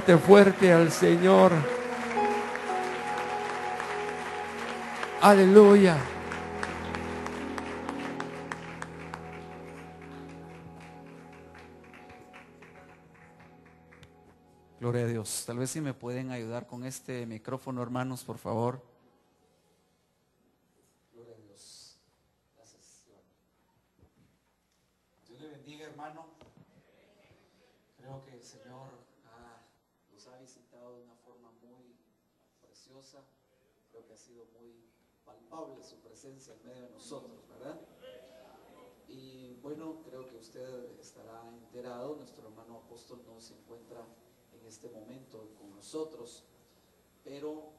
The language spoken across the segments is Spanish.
fuerte, fuerte al Señor. Aleluya. Gloria a Dios. Tal vez si me pueden ayudar con este micrófono, hermanos, por favor. Gloria a Dios. Gracias. Dios le bendiga, hermano. Creo que el Señor los ha visitado de una forma muy preciosa. Creo que ha sido muy palpable su presencia en medio de nosotros, ¿verdad? Y bueno, creo que usted estará enterado. Nuestro hermano apóstol no se encuentra en este momento con nosotros, pero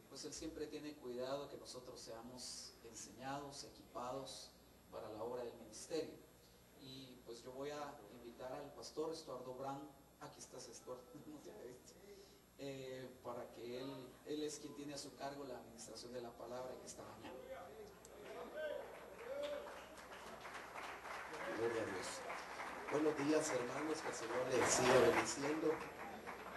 pues él siempre tiene cuidado que nosotros seamos enseñados, equipados para la obra del ministerio. Y pues yo voy a invitar al pastor Estuardo Brand, aquí estás, Estuardo, para que él es quien tiene a su cargo la administración de la palabra en esta mañana. Gloria a Dios. Buenos días, hermanos, que el Señor les siga bendiciendo.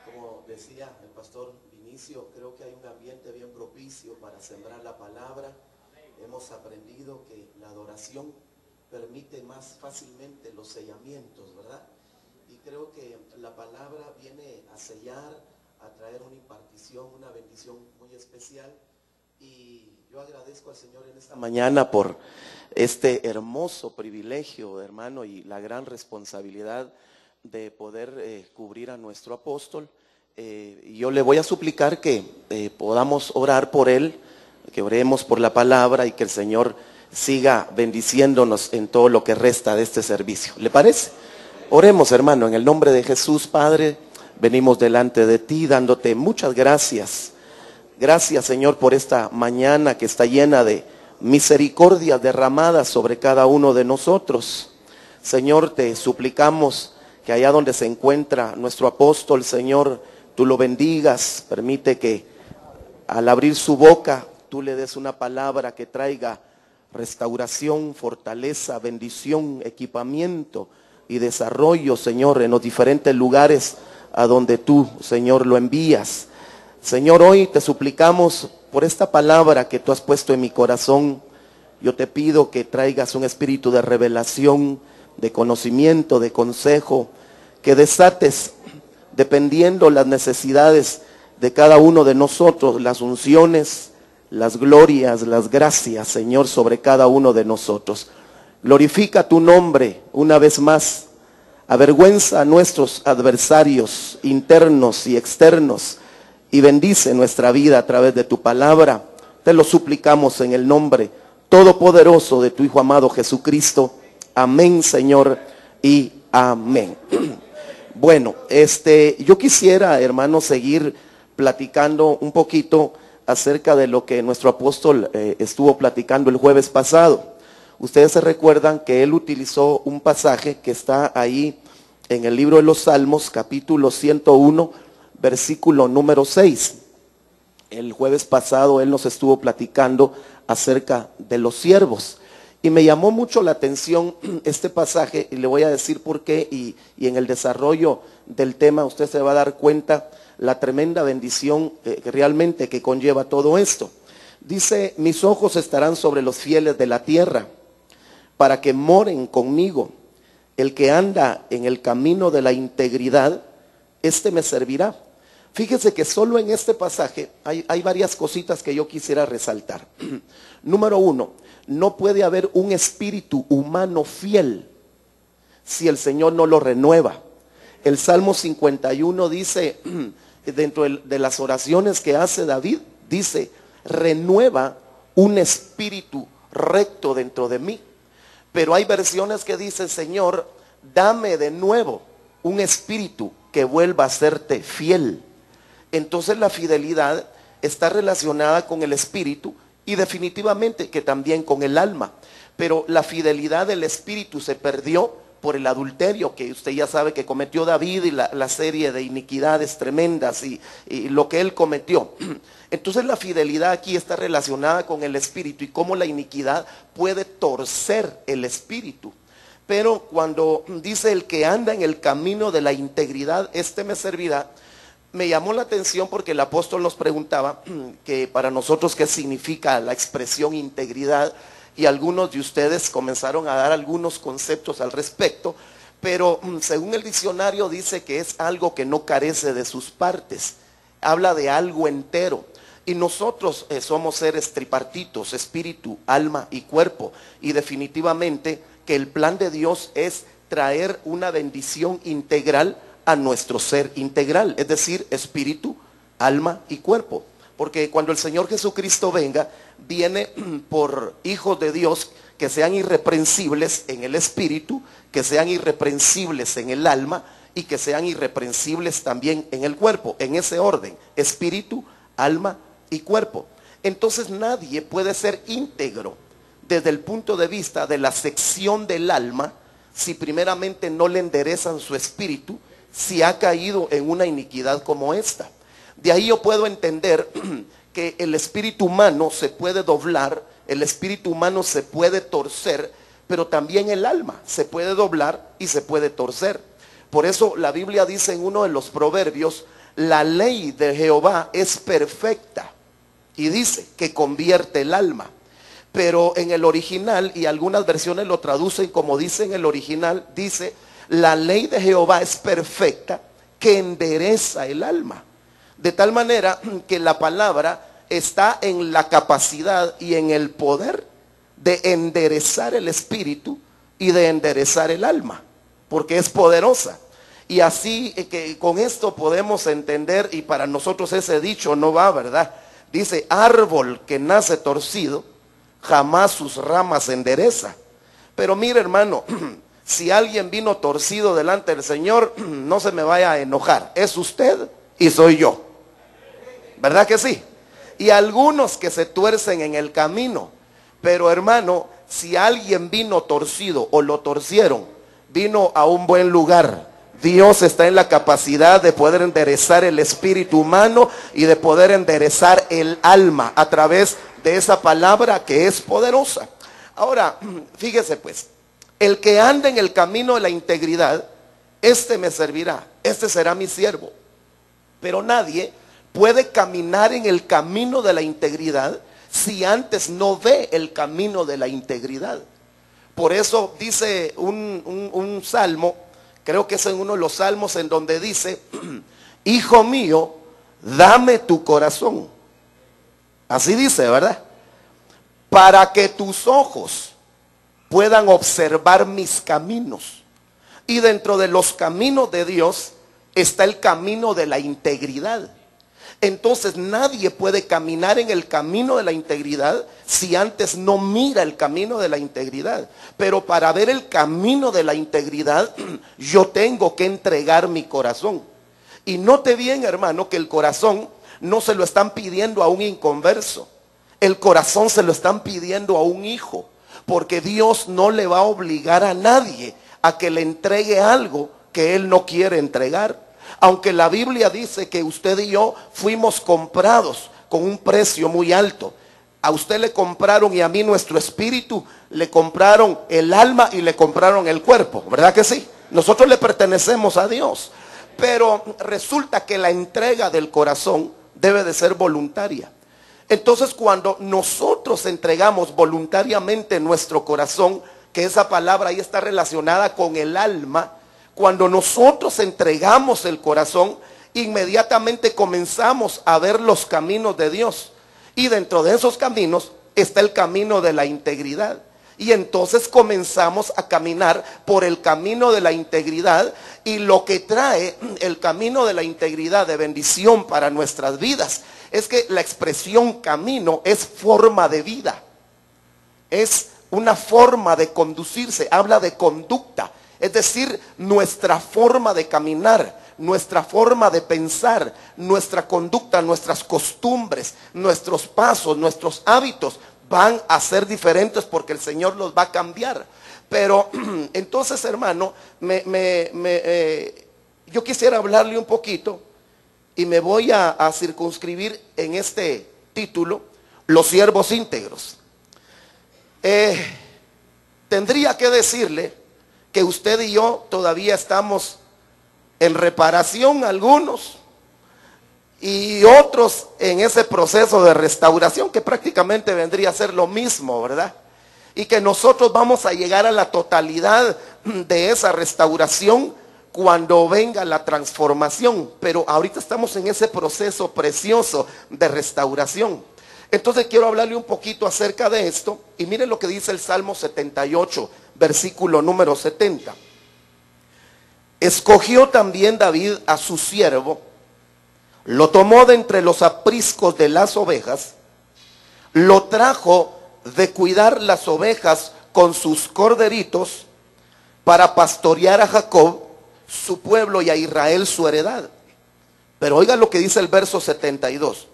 Como decía el pastor Vinicio, creo que hay un ambiente bien propicio para sembrar la palabra. Hemos aprendido que la adoración permite más fácilmente los sellamientos, ¿verdad? Y creo que la palabra viene a sellar, a traer una impartición, una bendición muy especial. Y yo agradezco al Señor en esta mañana por este hermoso privilegio, hermano, y la gran responsabilidad de poder cubrir a nuestro apóstol. Y yo le voy a suplicar que podamos orar por él, que oremos por la palabra y que el Señor siga bendiciéndonos en todo lo que resta de este servicio. ¿Le parece? Oremos, hermano, en el nombre de Jesús. Padre, venimos delante de ti dándote muchas gracias. Gracias, Señor, por esta mañana que está llena de misericordia derramada sobre cada uno de nosotros. Señor, te suplicamos que allá donde se encuentra nuestro apóstol, Señor, tú lo bendigas. Permite que al abrir su boca, tú le des una palabra que traiga restauración, fortaleza, bendición, equipamiento y desarrollo, Señor, en los diferentes lugares a donde tú, Señor, lo envías. Señor, hoy te suplicamos por esta palabra que tú has puesto en mi corazón. Yo te pido que traigas un espíritu de revelación, de conocimiento, de consejo, que desates, dependiendo las necesidades de cada uno de nosotros, las unciones, las glorias, las gracias, Señor, sobre cada uno de nosotros. Glorifica tu nombre una vez más. Avergüenza a nuestros adversarios internos y externos y bendice nuestra vida a través de tu palabra. Te lo suplicamos en el nombre todopoderoso de tu Hijo amado Jesucristo. Amén, Señor, y amén. Bueno, yo quisiera, hermano, seguir platicando un poquito acerca de lo que nuestro apóstol estuvo platicando el jueves pasado. Ustedes se recuerdan que él utilizó un pasaje que está ahí en el libro de los Salmos, capítulo 101, versículo número 6. El jueves pasado él nos estuvo platicando acerca de los siervos. Y me llamó mucho la atención este pasaje y le voy a decir por qué. Y en el desarrollo del tema usted se va a dar cuenta la tremenda bendición realmente que conlleva todo esto. Dice, mis ojos estarán sobre los fieles de la tierra para que moren conmigo. El que anda en el camino de la integridad, este me servirá. Fíjese que solo en este pasaje hay varias cositas que yo quisiera resaltar. Número uno, no puede haber un espíritu humano fiel si el Señor no lo renueva. El Salmo 51 dice, dentro de las oraciones que hace David, dice, renueva un espíritu recto dentro de mí. Pero hay versiones que dicen, Señor, dame de nuevo un espíritu que vuelva a serte fiel. Entonces la fidelidad está relacionada con el espíritu y definitivamente que también con el alma. Pero la fidelidad del espíritu se perdió por el adulterio que usted ya sabe que cometió David y la serie de iniquidades tremendas y lo que él cometió. Entonces la fidelidad aquí está relacionada con el espíritu y cómo la iniquidad puede torcer el espíritu. Pero cuando dice el que anda en el camino de la integridad, este me servirá, me llamó la atención porque el apóstol nos preguntaba que para nosotros qué significa la expresión integridad, y algunos de ustedes comenzaron a dar algunos conceptos al respecto, pero según el diccionario dice que es algo que no carece de sus partes, habla de algo entero. Y nosotros somos seres tripartitos, espíritu, alma y cuerpo, y definitivamente que el plan de Dios es traer una bendición integral a nuestro ser integral, es decir, espíritu, alma y cuerpo. Porque cuando el Señor Jesucristo venga, viene por hijos de Dios que sean irreprensibles en el espíritu, que sean irreprensibles en el alma y que sean irreprensibles también en el cuerpo, en ese orden, espíritu, alma y cuerpo. Entonces nadie puede ser íntegro desde el punto de vista de la sección del alma si primeramente no le enderezan su espíritu, si ha caído en una iniquidad como esta. De ahí yo puedo entender que el espíritu humano se puede doblar, el espíritu humano se puede torcer, pero también el alma se puede doblar y se puede torcer. Por eso la Biblia dice en uno de los proverbios, la ley de Jehová es perfecta, y dice que convierte el alma. Pero en el original, y algunas versiones lo traducen como dice en el original, dice, la ley de Jehová es perfecta, que endereza el alma. De tal manera que la palabra está en la capacidad y en el poder de enderezar el espíritu y de enderezar el alma, porque es poderosa. Y así que con esto podemos entender, y para nosotros ese dicho no va, ¿verdad? Dice, árbol que nace torcido, jamás sus ramas endereza. Pero mire, hermano, si alguien vino torcido delante del Señor, no se me vaya a enojar, es usted y soy yo, ¿verdad que sí? Y algunos que se tuercen en el camino. Pero hermano, si alguien vino torcido o lo torcieron, vino a un buen lugar. Dios está en la capacidad de poder enderezar el espíritu humano y de poder enderezar el alma a través de esa palabra que es poderosa. Ahora, fíjese pues, el que anda en el camino de la integridad, este me servirá, este será mi siervo. Pero nadie puede caminar en el camino de la integridad si antes no ve el camino de la integridad. Por eso dice un salmo, creo que es en uno de los salmos en donde dice, hijo mío, dame tu corazón. Así dice, ¿verdad? Para que tus ojos puedan observar mis caminos. Y dentro de los caminos de Dios está el camino de la integridad. Entonces nadie puede caminar en el camino de la integridad si antes no mira el camino de la integridad. Pero para ver el camino de la integridad, yo tengo que entregar mi corazón. Y note bien, hermano, que el corazón no se lo están pidiendo a un inconverso. El corazón se lo están pidiendo a un hijo. Porque Dios no le va a obligar a nadie a que le entregue algo que él no quiere entregar. Aunque la Biblia dice que usted y yo fuimos comprados con un precio muy alto. A usted le compraron y a mí nuestro espíritu, le compraron el alma y le compraron el cuerpo, ¿verdad que sí? Nosotros le pertenecemos a Dios. Pero resulta que la entrega del corazón debe de ser voluntaria. Entonces cuando nosotros entregamos voluntariamente nuestro corazón, que esa palabra ahí está relacionada con el alma, cuando nosotros entregamos el corazón, inmediatamente comenzamos a ver los caminos de Dios. Y dentro de esos caminos está el camino de la integridad. Y entonces comenzamos a caminar por el camino de la integridad. Y lo que trae el camino de la integridad de bendición para nuestras vidas es que la expresión camino es forma de vida. Es una forma de conducirse, habla de conducta. Es decir, nuestra forma de caminar, nuestra forma de pensar, nuestra conducta, nuestras costumbres, nuestros pasos, nuestros hábitos van a ser diferentes porque el Señor los va a cambiar. Pero entonces, hermano, yo quisiera hablarle un poquito y me voy a circunscribir en este título, los siervos íntegros. Tendría que decirle que usted y yo todavía estamos en reparación algunos, y otros en ese proceso de restauración que prácticamente vendría a ser lo mismo, ¿verdad? Y que nosotros vamos a llegar a la totalidad de esa restauración cuando venga la transformación, pero ahorita estamos en ese proceso precioso de restauración. Entonces quiero hablarle un poquito acerca de esto, y miren lo que dice el Salmo 78, versículo número 70. Escogió también David a su siervo, lo tomó de entre los apriscos de las ovejas, lo trajo de cuidar las ovejas con sus corderitos para pastorear a Jacob, su pueblo, y a Israel su heredad. Pero oiga lo que dice el verso 72.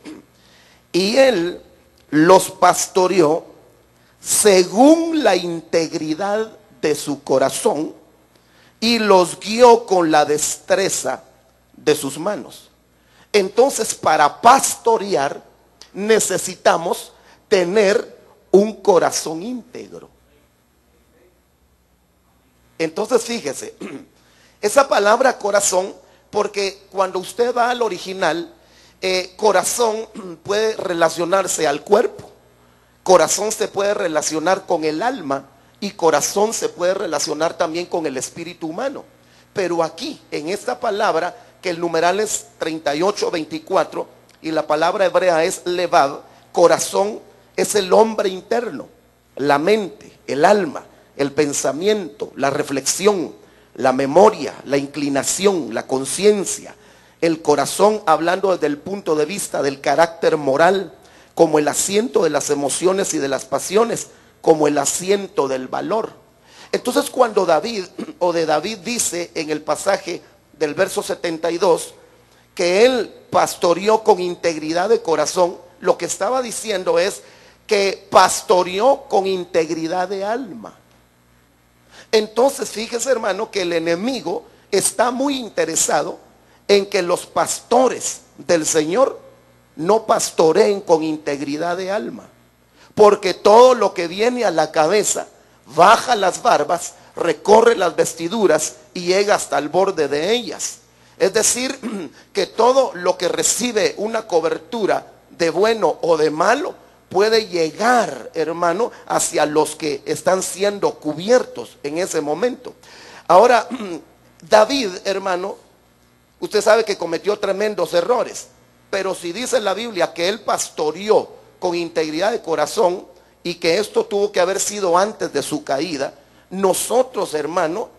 Y él los pastoreó según la integridad de su corazón y los guió con la destreza de sus manos. Entonces, para pastorear necesitamos tener un corazón íntegro. Entonces, fíjese, esa palabra corazón, porque cuando usted va al original, corazón puede relacionarse al cuerpo, corazón se puede relacionar con el alma, y corazón se puede relacionar también con el espíritu humano. Pero aquí, en esta palabra, que el numeral es 38:24, y la palabra hebrea es levad, corazón es el hombre interno, la mente, el alma, el pensamiento, la reflexión, la memoria, la inclinación, la conciencia. El corazón, hablando desde el punto de vista del carácter moral, como el asiento de las emociones y de las pasiones, como el asiento del valor. Entonces, cuando David dice en el pasaje del verso 72 que él pastoreó con integridad de corazón, lo que estaba diciendo es que pastoreó con integridad de alma. Entonces, fíjese, hermano, que el enemigo está muy interesado en que los pastores del Señor no pastoreen con integridad de alma, porque todo lo que viene a la cabeza baja las barbas, recorre las vestiduras y llega hasta el borde de ellas. Es decir, que todo lo que recibe una cobertura de bueno o de malo puede llegar, hermano, hacia los que están siendo cubiertos en ese momento. Ahora, David, hermano, usted sabe que cometió tremendos errores, pero si dice la Biblia que él pastoreó con integridad de corazón y que esto tuvo que haber sido antes de su caída, nosotros, hermano,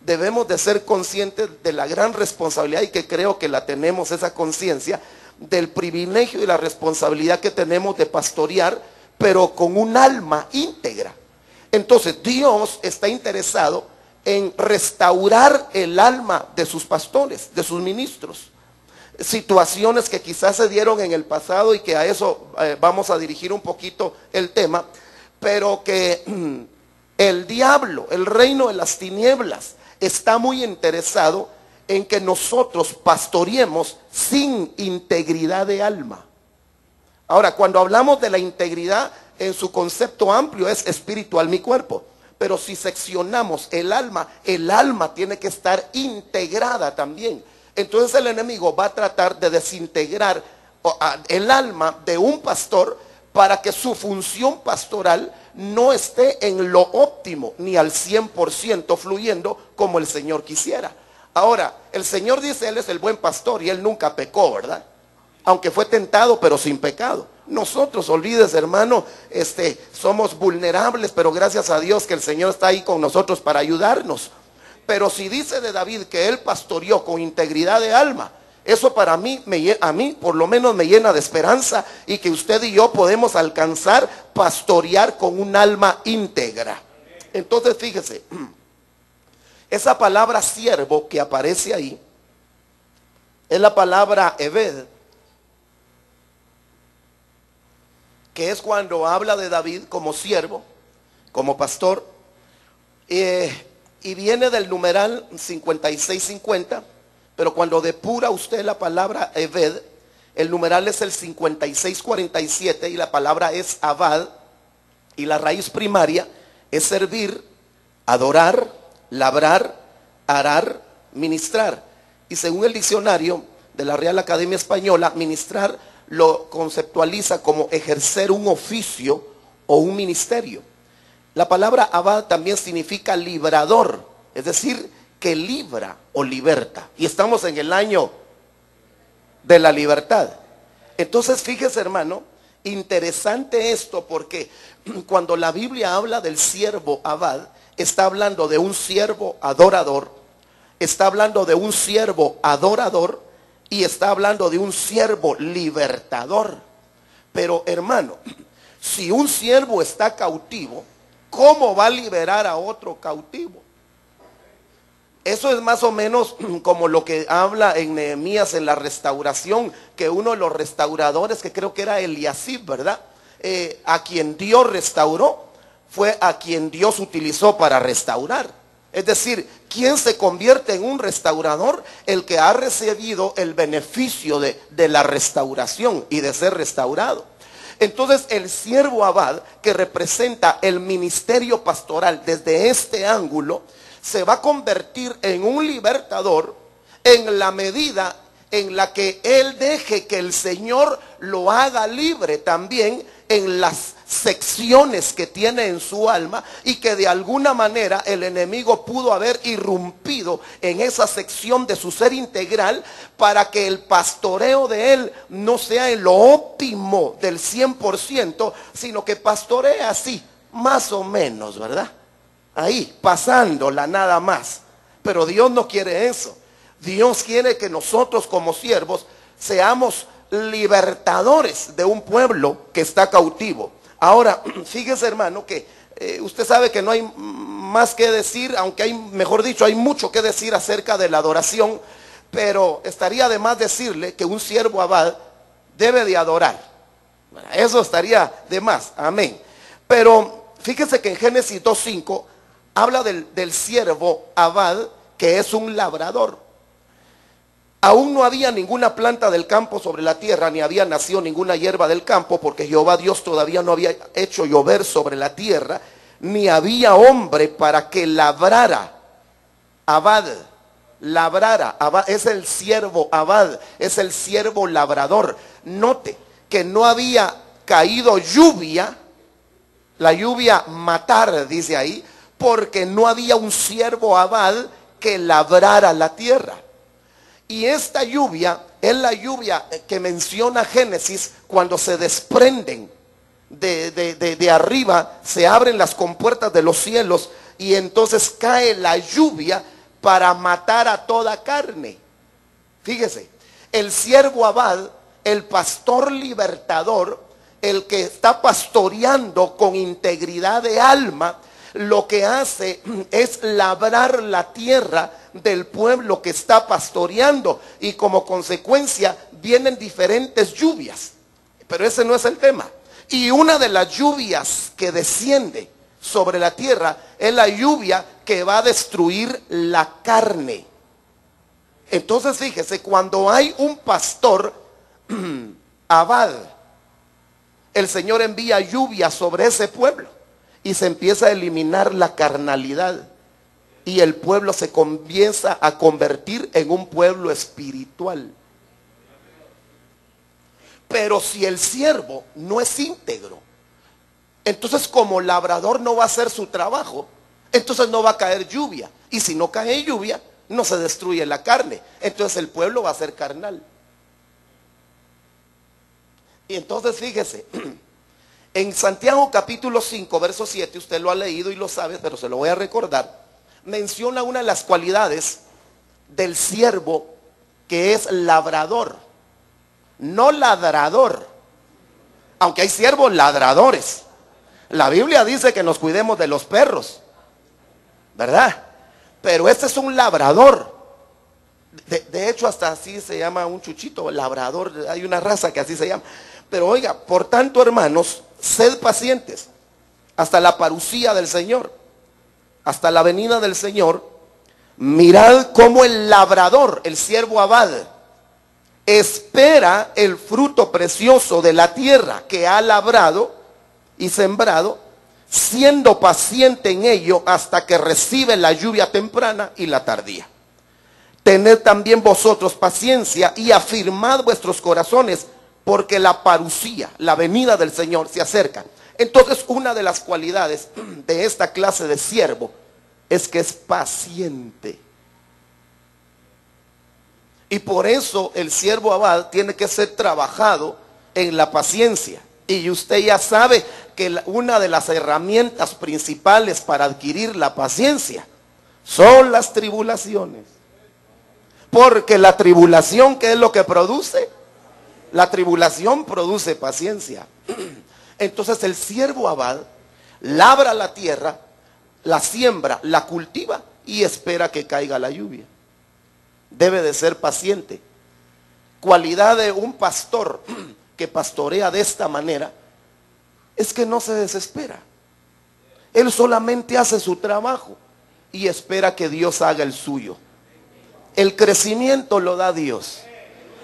debemos de ser conscientes de la gran responsabilidad, y que creo que la tenemos, esa conciencia del privilegio y la responsabilidad que tenemos de pastorear, pero con un alma íntegra. Entonces Dios está interesado en restaurar el alma de sus pastores, de sus ministros. Situaciones que quizás se dieron en el pasado, y que a eso vamos a dirigir un poquito el tema, pero que el diablo, el reino de las tinieblas, está muy interesado en que nosotros pastoreemos sin integridad de alma. Ahora, cuando hablamos de la integridad en su concepto amplio, es espíritu, alma y cuerpo. Pero si seccionamos el alma tiene que estar integrada también. Entonces el enemigo va a tratar de desintegrar el alma de un pastor para que su función pastoral no esté en lo óptimo ni al 100% fluyendo como el Señor quisiera. Ahora, el Señor dice, Él es el buen pastor y Él nunca pecó, ¿verdad? Aunque fue tentado, pero sin pecado. Nosotros, olvides, hermano, somos vulnerables, pero gracias a Dios que el Señor está ahí con nosotros para ayudarnos. Pero si dice de David que él pastoreó con integridad de alma, eso para mí, a mí por lo menos me llena de esperanza, y que usted y yo podemos alcanzar pastorear con un alma íntegra. Entonces, fíjese, esa palabra siervo que aparece ahí es la palabra Eved, que es cuando habla de David como siervo, como pastor, y viene del numeral 5650, pero cuando depura usted la palabra Eved, el numeral es el 5647, y la palabra es Abad, y la raíz primaria es servir, adorar, labrar, arar, ministrar. Y según el diccionario, de la Real Academia Española, ministrar lo conceptualiza como ejercer un oficio o un ministerio. La palabra abad también significa librador, es decir, que libra o liberta. Y estamos en el año de la libertad. Entonces, fíjese, hermano, interesante esto, porque cuando la Biblia habla del siervo abad, está hablando de un siervo adorador, está hablando de un siervo adorador y está hablando de un siervo libertador. Pero, hermano, si un siervo está cautivo, ¿cómo va a liberar a otro cautivo? Eso es más o menos como lo que habla en Nehemías en la restauración, que uno de los restauradores, que creo que era Eliasib, ¿verdad? A quien Dios restauró, fue a quien Dios utilizó para restaurar. Es decir, ¿quién se convierte en un restaurador? El que ha recibido el beneficio de la restauración y de ser restaurado. Entonces, el siervo abad, que representa el ministerio pastoral desde este ángulo, se va a convertir en un libertador en la medida en la que él deje que el Señor lo haga libre también en las secciones que tiene en su alma, y que de alguna manera el enemigo pudo haber irrumpido en esa sección de su ser integral, para que el pastoreo de él no sea en lo óptimo del 100%, sino que pastorea así, más o menos, ¿verdad? Ahí, pasándola nada más. Pero Dios no quiere eso. Dios quiere que nosotros como siervos seamos libertadores de un pueblo que está cautivo. Ahora, fíjese, hermano, que usted sabe que no hay más que decir, aunque hay, mejor dicho, hay mucho que decir acerca de la adoración, pero estaría de más decirle que un siervo abad debe de adorar. Eso estaría de más, amén. Pero fíjese que en Génesis 2:5 habla del siervo abad, que es un labrador. Aún no había ninguna planta del campo sobre la tierra, ni había nacido ninguna hierba del campo, porque Jehová Dios todavía no había hecho llover sobre la tierra, ni había hombre para que labrara. Abad, labrara, abad, es el siervo abad, es el siervo labrador. Note que no había caído lluvia, la lluvia matar, dice ahí, porque no había un siervo abad que labrara la tierra. Y esta lluvia es la lluvia que menciona Génesis, cuando se desprenden de arriba, se abren las compuertas de los cielos, y entonces cae la lluvia para matar a toda carne. Fíjese, el siervo abad, el pastor libertador, el que está pastoreando con integridad de alma, lo que hace es labrar la tierra del pueblo que está pastoreando, y como consecuencia vienen diferentes lluvias, pero ese no es el tema. Y una de las lluvias que desciende sobre la tierra es la lluvia que va a destruir la carne. Entonces fíjese, cuando hay un pastor abad, el Señor envía lluvia sobre ese pueblo y se empieza a eliminar la carnalidad, y el pueblo se comienza a convertir en un pueblo espiritual. Pero si el siervo no es íntegro, entonces como labrador no va a hacer su trabajo, entonces no va a caer lluvia, y si no cae lluvia no se destruye la carne, entonces el pueblo va a ser carnal. Y entonces fíjese, en Santiago capítulo 5 verso 7, usted lo ha leído y lo sabe, pero se lo voy a recordar, menciona una de las cualidades del siervo, que es labrador, no ladrador, aunque hay siervos ladradores. La Biblia dice que nos cuidemos de los perros, ¿verdad? Pero este es un labrador. De hecho, hasta así se llama un chuchito, labrador, hay una raza que así se llama. Pero oiga, por tanto, hermanos, sed pacientes hasta la parucía del Señor, hasta la venida del Señor. Mirad cómo el labrador, el siervo abad, espera el fruto precioso de la tierra que ha labrado y sembrado, siendo paciente en ello hasta que recibe la lluvia temprana y la tardía. tened también vosotros paciencia y afirmad vuestros corazones, porque la parusía, la venida del Señor, se acerca. Entonces, una de las cualidades de esta clase de siervo es que es paciente. Y por eso el siervo abad tiene que ser trabajado en la paciencia. Y usted ya sabe que una de las herramientas principales para adquirir la paciencia son las tribulaciones. Porque la tribulación, ¿qué es lo que produce? La tribulación produce paciencia. Entonces el siervo abad labra la tierra, la siembra, la cultiva y espera que caiga la lluvia. Debe de ser paciente. Cualidad de un pastor que pastorea de esta manera es que no se desespera. Él solamente hace su trabajo y espera que Dios haga el suyo. El crecimiento lo da Dios.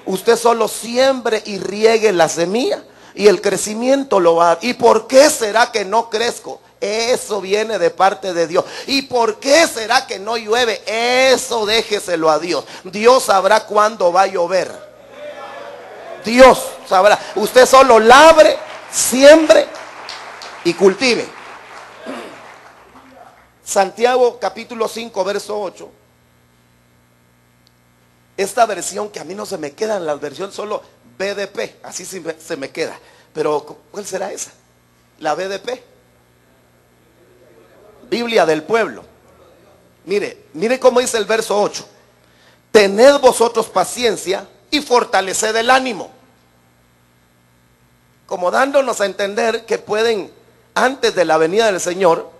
Usted solo siembre y riegue la semilla y el crecimiento lo va a dar. ¿Y por qué será que no crezco? Eso viene de parte de Dios. ¿Y por qué será que no llueve? Eso déjeselo a Dios. Dios sabrá cuándo va a llover. Dios sabrá. Usted solo labre, siembre y cultive. Santiago capítulo 5 verso 8. Esta versión que a mí no se me queda en la versión solo BDP, así se me queda. Pero ¿cuál será esa? La BDP. Biblia del pueblo. Mire cómo dice el verso 8. Tened vosotros paciencia y fortaleced el ánimo. Como dándonos a entender que pueden, antes de la venida del Señor,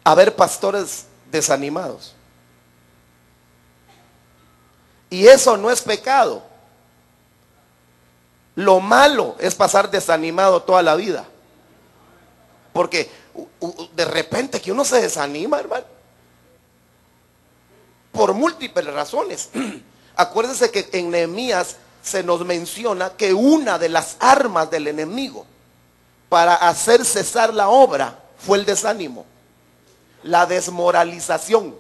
haber pastores desanimados. Y eso no es pecado. Lo malo es pasar desanimado toda la vida. Porque de repente que uno se desanima, hermano. Por múltiples razones. Acuérdense que en Nehemías se nos menciona que una de las armas del enemigo para hacer cesar la obra fue el desánimo. La desmoralización.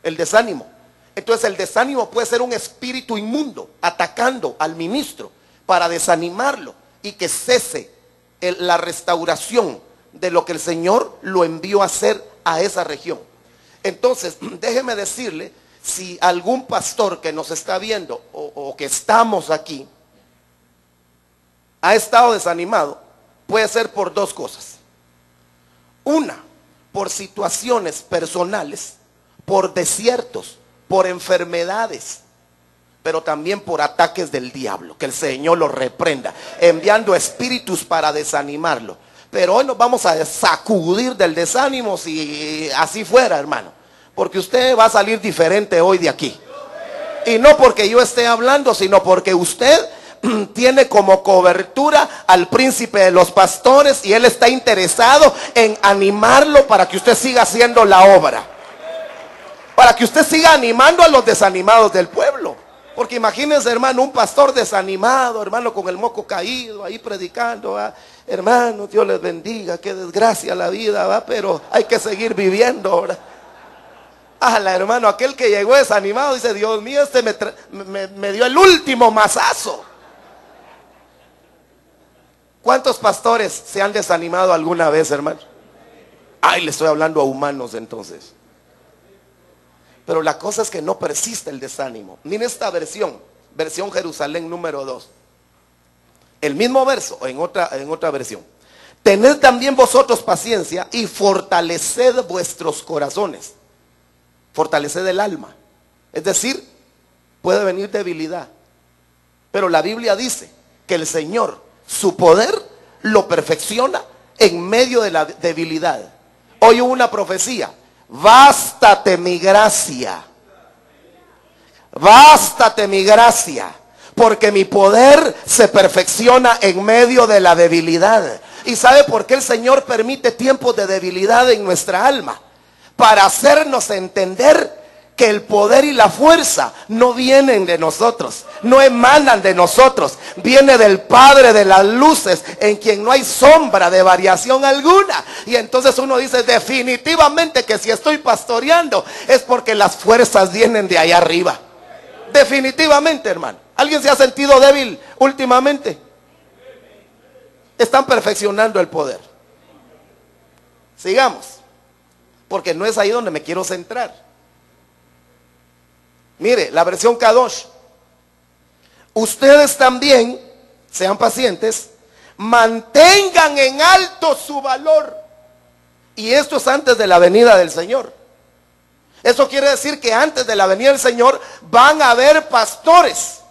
El desánimo. Entonces el desánimo puede ser un espíritu inmundo atacando al ministro para desanimarlo y que cese la restauración de lo que el Señor lo envió a hacer a esa región. Entonces, déjeme decirle, si algún pastor que nos está viendo o que estamos aquí ha estado desanimado, puede ser por dos cosas. Una, por situaciones personales, por desiertos, por enfermedades, pero también por ataques del diablo. Que el Señor lo reprenda, enviando espíritus para desanimarlo. Pero hoy nos vamos a sacudir del desánimo si así fuera, hermano. Porque usted va a salir diferente hoy de aquí. Y no porque yo esté hablando, sino porque usted tiene como cobertura al príncipe de los pastores y él está interesado en animarlo para que usted siga haciendo la obra. Para que usted siga animando a los desanimados del pueblo. Porque imagínense, hermano, un pastor desanimado, hermano, con el moco caído, ahí predicando, ¿va? Hermano, Dios les bendiga, qué desgracia la vida, ¿va? Pero hay que seguir viviendo, ¿verdad? Hermano, aquel que llegó desanimado dice, Dios mío, este me dio el último mazazo. ¿Cuántos pastores se han desanimado alguna vez, hermano? Ay, le estoy hablando a humanos entonces. Pero la cosa es que no persiste el desánimo. Miren esta versión Jerusalén número 2. El mismo verso en otra versión. Tened también vosotros paciencia y fortaleced vuestros corazones. Fortaleced el alma. Es decir, puede venir debilidad. Pero la Biblia dice que el Señor, su poder, lo perfecciona en medio de la debilidad. Hoy hubo una profecía. Bástate mi gracia. Bástate mi gracia. Porque mi poder se perfecciona en medio de la debilidad. ¿Y sabe por qué el Señor permite tiempos de debilidad en nuestra alma? Para hacernos entender que el poder y la fuerza no vienen de nosotros, no emanan de nosotros, viene del Padre de las luces, en quien no hay sombra de variación alguna. Y entonces uno dice, definitivamente que si estoy pastoreando es porque las fuerzas vienen de allá arriba. Definitivamente, hermano. ¿Alguien se ha sentido débil últimamente? Están perfeccionando el poder. Sigamos, porque no es ahí donde me quiero centrar. Mire, la versión Kadosh. Ustedes también, sean pacientes, mantengan en alto su valor. Y esto es antes de la venida del Señor. Eso quiere decir que antes de la venida del Señor van a haber pastores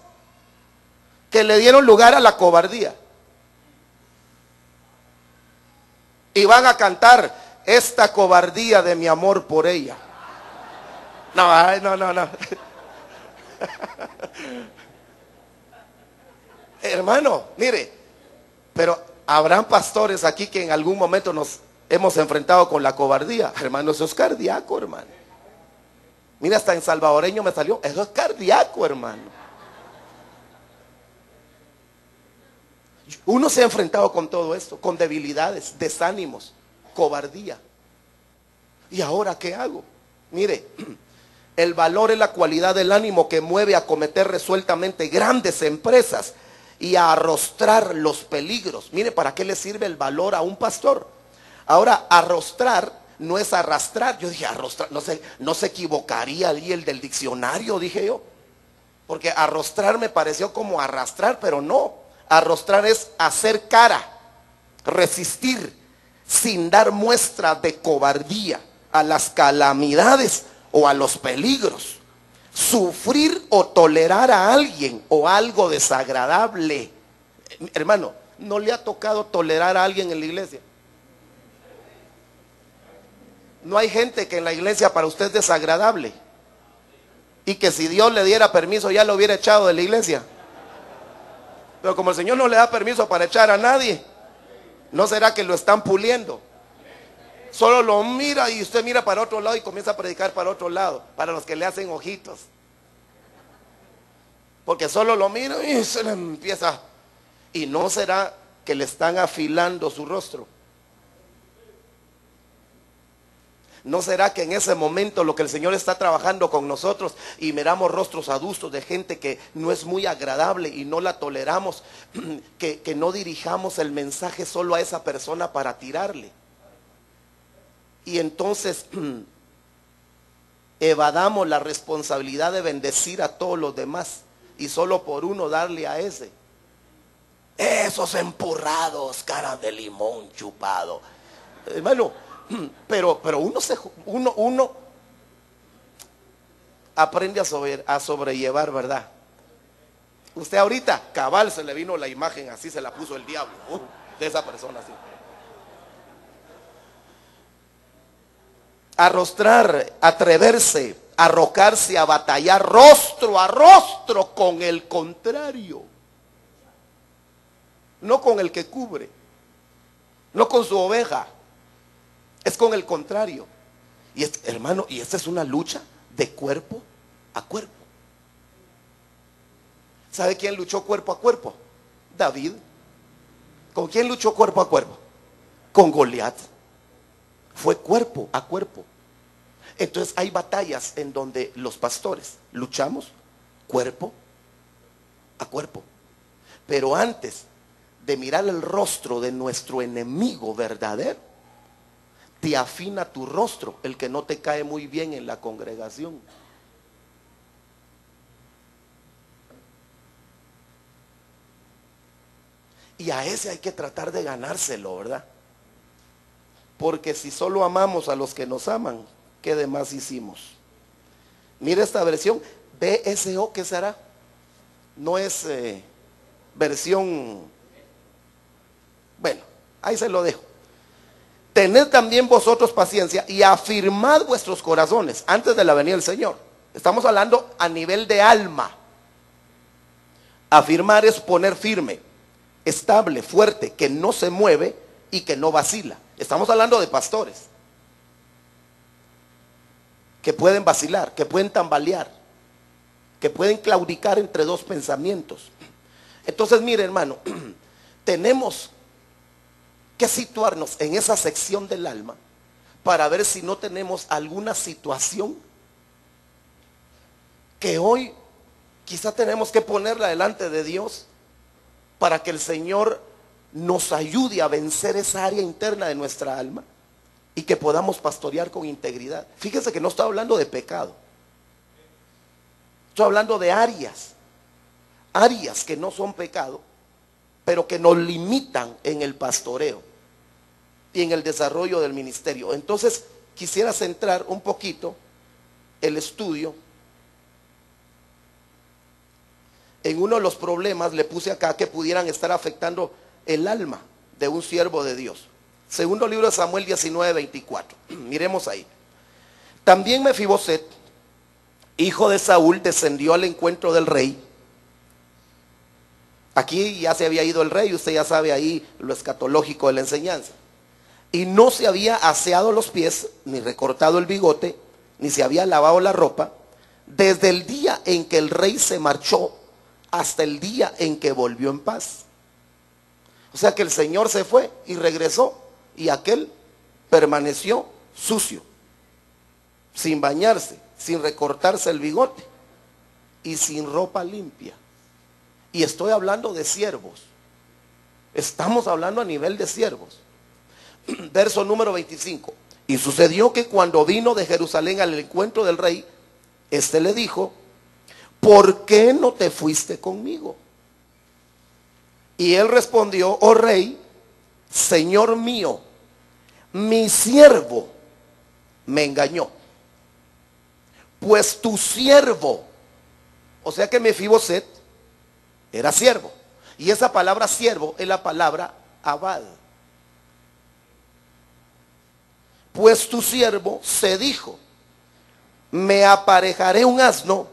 que le dieron lugar a la cobardía. Y van a cantar esta cobardía de mi amor por ella. No. Hermano, mire, pero habrán pastores aquí que en algún momento nos hemos enfrentado con la cobardía. Hermano, eso es cardíaco, hermano. Mira, hasta en salvadoreño me salió. Eso es cardíaco, hermano. Uno se ha enfrentado con todo esto, con debilidades, desánimos, cobardía. ¿Y ahora qué hago? Mire, el valor es la cualidad del ánimo que mueve a cometer resueltamente grandes empresas y a arrostrar los peligros. Mire, ¿para qué le sirve el valor a un pastor? Ahora, arrostrar no es arrastrar. Yo dije, arrostrar, no se equivocaría ahí el del diccionario, dije yo. Porque arrostrar me pareció como arrastrar, pero no. Arrostrar es hacer cara, resistir, sin dar muestra de cobardía a las calamidades o a los peligros. Sufrir o tolerar a alguien o algo desagradable. Hermano, ¿no le ha tocado tolerar a alguien en la iglesia? No hay gente que en la iglesia para usted es desagradable y que si Dios le diera permiso ya lo hubiera echado de la iglesia. Pero como el Señor no le da permiso para echar a nadie, ¿no será que lo están puliendo? Solo lo mira y usted mira para otro lado y comienza a predicar para otro lado, para los que le hacen ojitos. Porque solo lo mira y se le empieza. ¿Y no será que le están afilando su rostro? ¿No será que en ese momento lo que el Señor está trabajando con nosotros y miramos rostros adustos de gente que no es muy agradable y no la toleramos, que no dirijamos el mensaje solo a esa persona para tirarle? Y entonces evadamos la responsabilidad de bendecir a todos los demás y solo por uno darle a ese. Esos empurrados, cara de limón chupado. Hermano, pero uno aprende a sobrellevar, ¿verdad? Usted ahorita, cabal, se le vino la imagen así, se la puso el diablo, de esa persona así. Arrostrar, atreverse, arrocarse a batallar rostro a rostro con el contrario. No con el que cubre, no con su oveja, es con el contrario. Y hermano, y esta es una lucha de cuerpo a cuerpo. ¿Sabe quién luchó cuerpo a cuerpo? David. ¿Con quién luchó cuerpo a cuerpo? Con Goliat. Fue cuerpo a cuerpo. Entonces hay batallas en donde los pastores luchamos cuerpo a cuerpo. Pero antes de mirar el rostro de nuestro enemigo verdadero, te afina tu rostro, el que no te cae muy bien en la congregación. Y a ese hay que tratar de ganárselo, ¿verdad? Porque si solo amamos a los que nos aman, ¿qué demás hicimos? Mira esta versión, BSO, ¿qué será? No es versión, bueno, ahí se lo dejo. Tened también vosotros paciencia y afirmad vuestros corazones antes de la venida del Señor. Estamos hablando a nivel de alma. Afirmar es poner firme, estable, fuerte, que no se mueve y que no vacila. Estamos hablando de pastores que pueden vacilar, que pueden tambalear, que pueden claudicar entre dos pensamientos. Entonces, mire, hermano, tenemos que situarnos en esa sección del alma para ver si no tenemos alguna situación que hoy quizá tenemos que ponerla delante de Dios para que el Señor nos ayude a vencer esa área interna de nuestra alma y que podamos pastorear con integridad. Fíjese que no estoy hablando de pecado, estoy hablando de áreas que no son pecado, pero que nos limitan en el pastoreo y en el desarrollo del ministerio. Entonces quisiera centrar un poquito el estudio en uno de los problemas. Le puse acá que pudieran estar afectando el alma de un siervo de Dios. Segundo libro de Samuel 19:24. Miremos ahí. También Mefiboset, hijo de Saúl, descendió al encuentro del rey. Aquí ya se había ido el rey, usted ya sabe ahí lo escatológico de la enseñanza. Y no se había aseado los pies, ni recortado el bigote, ni se había lavado la ropa, desde el día en que el rey se marchó hasta el día en que volvió en paz. O sea que el Señor se fue y regresó, y aquel permaneció sucio, sin bañarse, sin recortarse el bigote y sin ropa limpia. Y estoy hablando de siervos. Estamos hablando a nivel de siervos. Verso número 25. Y sucedió que cuando vino de Jerusalén al encuentro del rey, éste le dijo: ¿por qué no te fuiste conmigo? Y él respondió: oh rey, señor mío, mi siervo me engañó. Pues tu siervo, o sea que Mefiboset era siervo. Y esa palabra siervo es la palabra abad. Pues tu siervo se dijo: me aparejaré un asno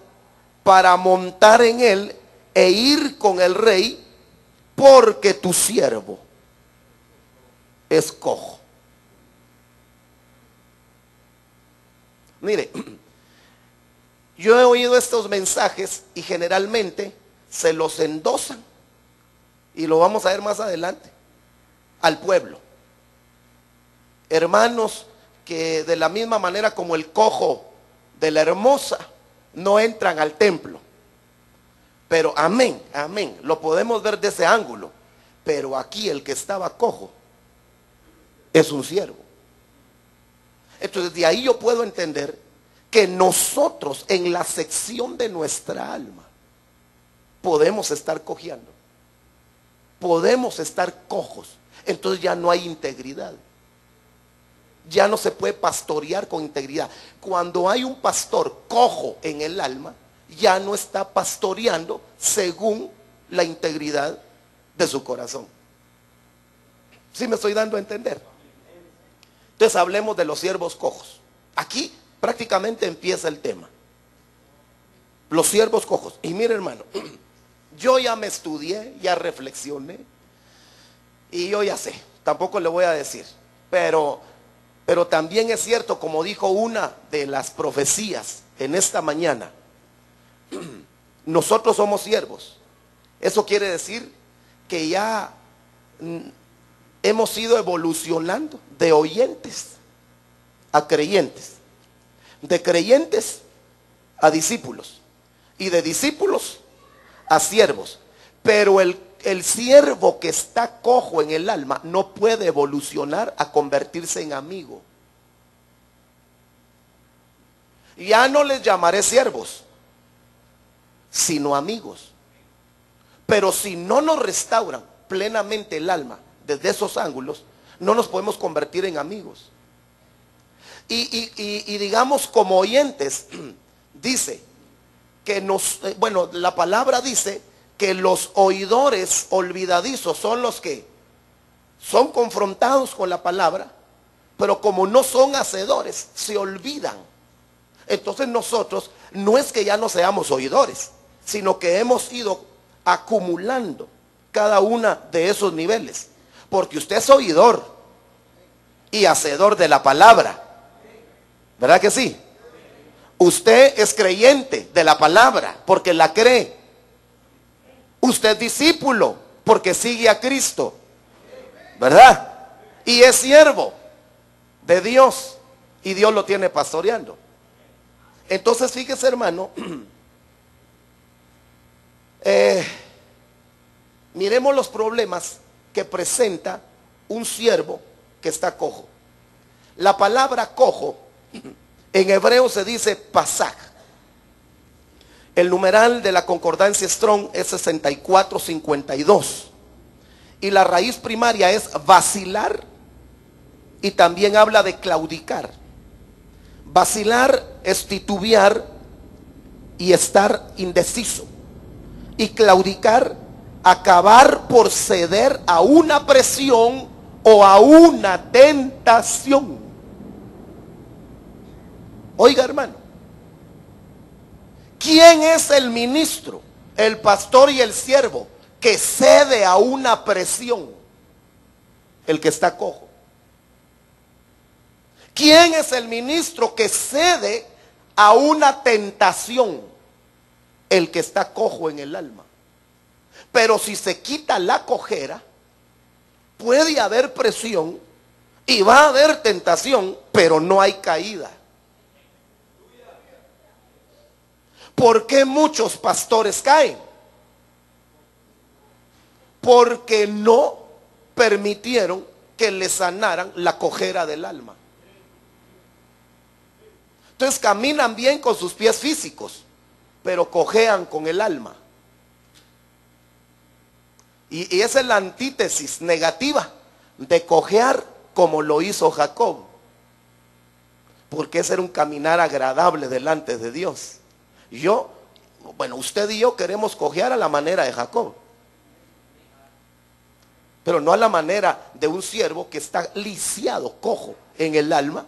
para montar en él e ir con el rey, porque tu siervo es cojo. Mire, yo he oído estos mensajes y generalmente se los endosan, y lo vamos a ver más adelante, al pueblo. Hermanos que de la misma manera como el cojo de la hermosa no entran al templo. Pero amén, amén, lo podemos ver de ese ángulo. Pero aquí el que estaba cojo es un siervo. Entonces de ahí yo puedo entender que nosotros en la sección de nuestra alma podemos estar cojeando, podemos estar cojos. Entonces ya no hay integridad, ya no se puede pastorear con integridad. Cuando hay un pastor cojo en el alma, ya no está pastoreando según la integridad de su corazón. ¿Sí me estoy dando a entender? Entonces hablemos de los siervos cojos. Aquí prácticamente empieza el tema. Los siervos cojos. Y mire, hermano, yo ya me estudié, ya reflexioné, y yo ya sé, tampoco le voy a decir, pero también es cierto, como dijo una de las profecías en esta mañana, nosotros somos siervos. Eso quiere decir que ya hemos ido evolucionando de oyentes a creyentes, de creyentes a discípulos, y de discípulos a siervos. Pero el siervo que está cojo en el alma no puede evolucionar a convertirse en amigo. Ya no les llamaré siervos, sino amigos. Pero si no nos restauran plenamente el alma desde esos ángulos, no nos podemos convertir en amigos. Y digamos, como oyentes, dice que la palabra dice que los oidores olvidadizos son los que son confrontados con la palabra, pero como no son hacedores, se olvidan. Entonces nosotros no es que ya no seamos oidores, sino que hemos ido acumulando cada uno de esos niveles. Porque usted es oidor y hacedor de la palabra, ¿verdad que sí? Usted es creyente de la palabra porque la cree. Usted es discípulo porque sigue a Cristo, ¿verdad? Y es siervo de Dios y Dios lo tiene pastoreando. Entonces fíjese, hermano, miremos los problemas que presenta un siervo que está cojo. La palabra cojo en hebreo se dice pasaj. El numeral de la concordancia Strong es 6452. Y la raíz primaria es vacilar, y también habla de claudicar. Vacilar es titubear y estar indeciso. Y claudicar, acabar por ceder a una presión o a una tentación. Oiga, hermano, ¿quién es el ministro, el pastor y el siervo que cede a una presión? El que está cojo. ¿Quién es el ministro que cede a una tentación? El que está cojo en el alma. Pero si se quita la cojera, puede haber presión y va a haber tentación, pero no hay caída. ¿Por qué muchos pastores caen? Porque no permitieron que le sanaran la cojera del alma. Entonces caminan bien con sus pies físicos, pero cojean con el alma. Y esa es la antítesis negativa de cojear como lo hizo Jacob. Porque ese era un caminar agradable delante de Dios. Usted y yo queremos cojear a la manera de Jacob, pero no a la manera de un siervo que está lisiado, cojo en el alma,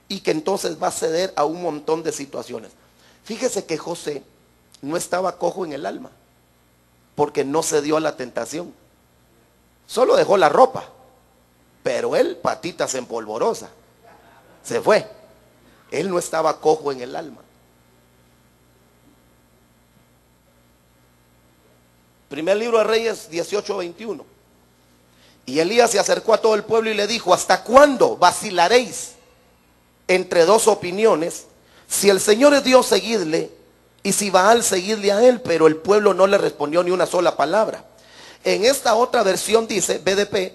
y que entonces va a ceder a un montón de situaciones. Fíjese que José no estaba cojo en el alma, porque no cedió a la tentación. Solo dejó la ropa, pero él, patitas en polvorosa, se fue. Él no estaba cojo en el alma. Primer libro de Reyes 18:21. Y Elías se acercó a todo el pueblo y le dijo: ¿hasta cuándo vacilaréis entre dos opiniones? Si el Señor es Dios, seguidle, y si Baal, seguidle a él. Pero el pueblo no le respondió ni una sola palabra. En esta otra versión dice, BDP: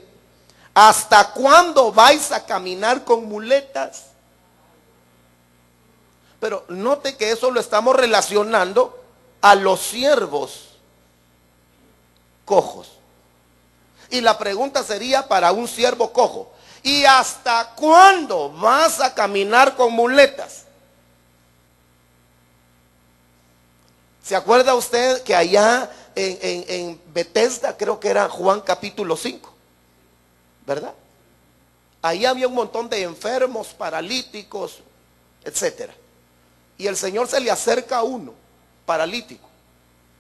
¿hasta cuándo vais a caminar con muletas? Pero note que eso lo estamos relacionando a los siervos cojos. Y la pregunta sería para un siervo cojo: ¿y hasta cuándo vas a caminar con muletas? ¿Se acuerda usted que allá en Bethesda, creo que era Juan capítulo 5, ¿verdad? Ahí había un montón de enfermos, paralíticos, etcétera. Y el Señor se le acerca a uno paralítico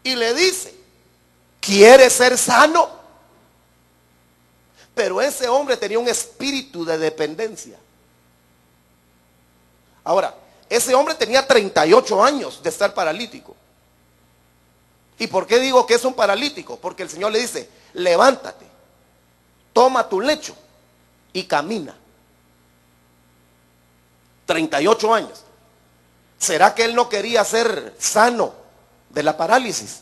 y le dice: ¿quieres ser sano? Pero ese hombre tenía un espíritu de dependencia. Ahora, ese hombre tenía 38 años de estar paralítico. ¿Y por qué digo que es un paralítico? Porque el Señor le dice: levántate, toma tu lecho y camina. 38 años. ¿Será que él no quería ser sano de la parálisis?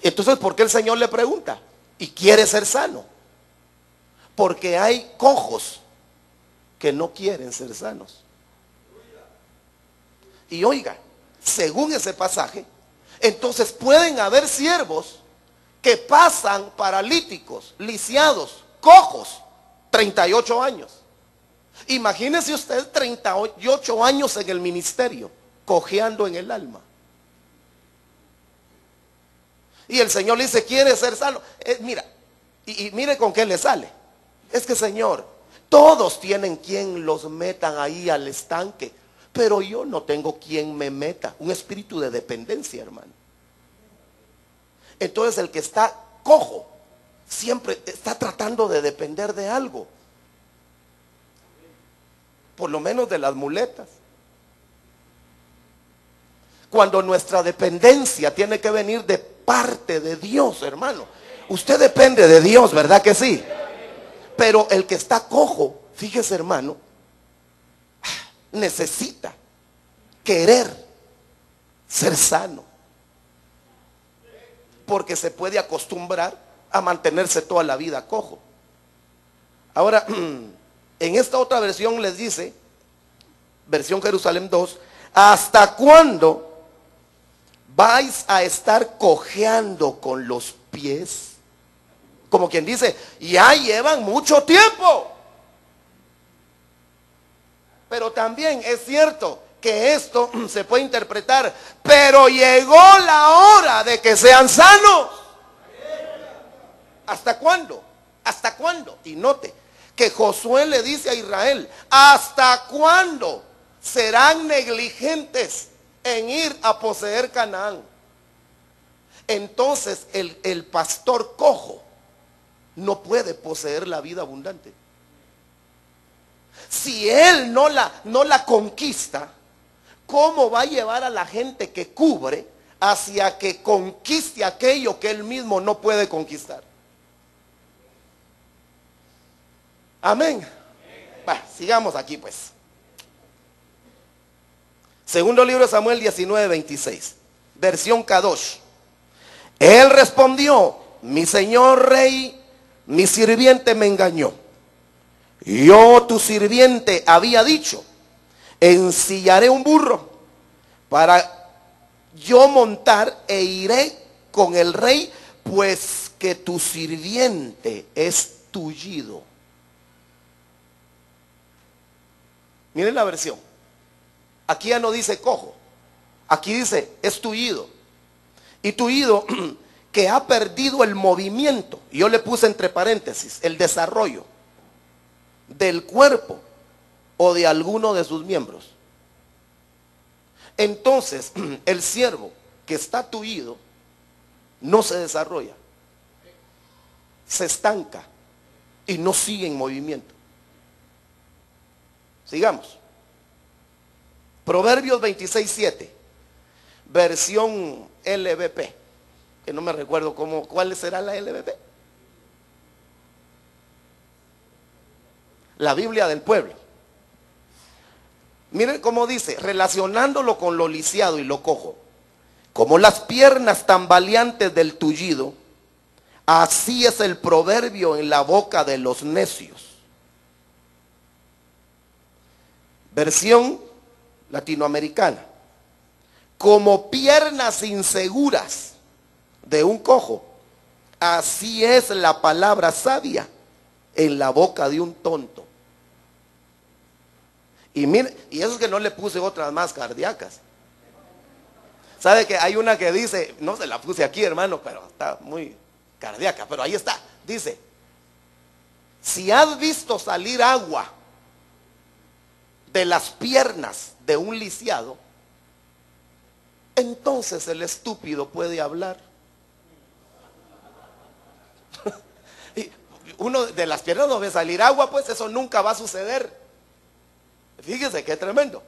Entonces, ¿por qué el Señor le pregunta? ¿Y quiere ser sano? Porque hay cojos que no quieren ser sanos. Y oiga, según ese pasaje, entonces pueden haber siervos que pasan paralíticos, lisiados, cojos, 38 años. Imagínese usted 38 años en el ministerio, cojeando en el alma. Y el Señor le dice: ¿quiere ser sano? Mira, y mire con qué le sale. Es que, Señor, todos tienen quien los metan ahí al estanque, pero yo no tengo quien me meta. Un espíritu de dependencia, hermano. Entonces el que está cojo siempre está tratando de depender de algo, por lo menos de las muletas. Cuando nuestra dependencia tiene que venir de parte de Dios, hermano. Usted depende de Dios, ¿verdad que sí? Pero el que está cojo, fíjese, hermano, necesita querer ser sano, porque se puede acostumbrar a mantenerse toda la vida cojo. Ahora, en esta otra versión les dice, versión Jerusalén 2, ¿hasta cuándo vais a estar cojeando con los pies? Como quien dice, ya llevan mucho tiempo. Pero también es cierto que esto se puede interpretar, pero llegó la hora de que sean sanos. ¿Hasta cuándo? ¿Hasta cuándo? Y note que Josué le dice a Israel, ¿hasta cuándo serán negligentes en ir a poseer Canaán? Entonces el pastor cojo no puede poseer la vida abundante. Si él no la conquista, ¿cómo va a llevar a la gente que cubre hacia que conquiste aquello que él mismo no puede conquistar? Amén. Va, sigamos aquí pues. Segundo libro de Samuel 19:26, versión Kadosh. Él respondió, mi señor rey, mi sirviente me engañó. Yo, tu sirviente, había dicho, ensillaré un burro para yo montar e iré con el rey, pues que tu sirviente es tullido. Miren la versión. Aquí ya no dice cojo, aquí dice es tullido. Y tullido que ha perdido el movimiento. Yo le puse entre paréntesis el desarrollo del cuerpo o de alguno de sus miembros. Entonces el siervo que está tullido no se desarrolla, se estanca y no sigue en movimiento. Sigamos. Proverbios 26:7, versión LBP, que no me recuerdo cuál será la LBP. La Biblia del pueblo. Miren cómo dice, relacionándolo con lo lisiado y lo cojo. Como las piernas tambaleantes del tullido, así es el proverbio en la boca de los necios. Versión latinoamericana. Como piernas inseguras de un cojo, así es la palabra sabia en la boca de un tonto. Y mire, y eso es que no le puse otras más cardíacas. ¿Sabe que hay una que dice, no se la puse aquí, hermano, pero está muy cardíaca, pero ahí está, dice, si has visto salir agua de las piernas de un lisiado, entonces el estúpido puede hablar. Y uno de las piernas no ve salir agua, pues eso nunca va a suceder. Fíjese qué tremendo.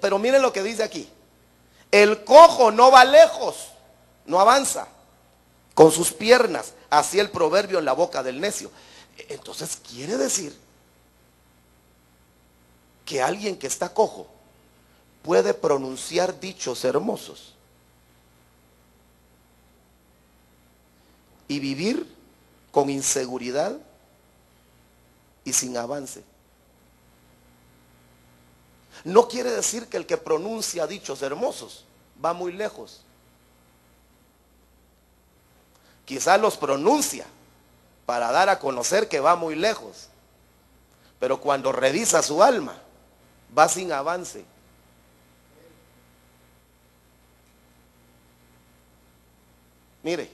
Pero miren lo que dice aquí. El cojo no va lejos, no avanza con sus piernas, así el proverbio en la boca del necio. Entonces quiere decir que alguien que está cojo puede pronunciar dichos hermosos y vivir con inseguridad y sin avance. No quiere decir que el que pronuncia dichos hermosos va muy lejos. Quizás los pronuncia para dar a conocer que va muy lejos, pero cuando revisa su alma, va sin avance. Mire,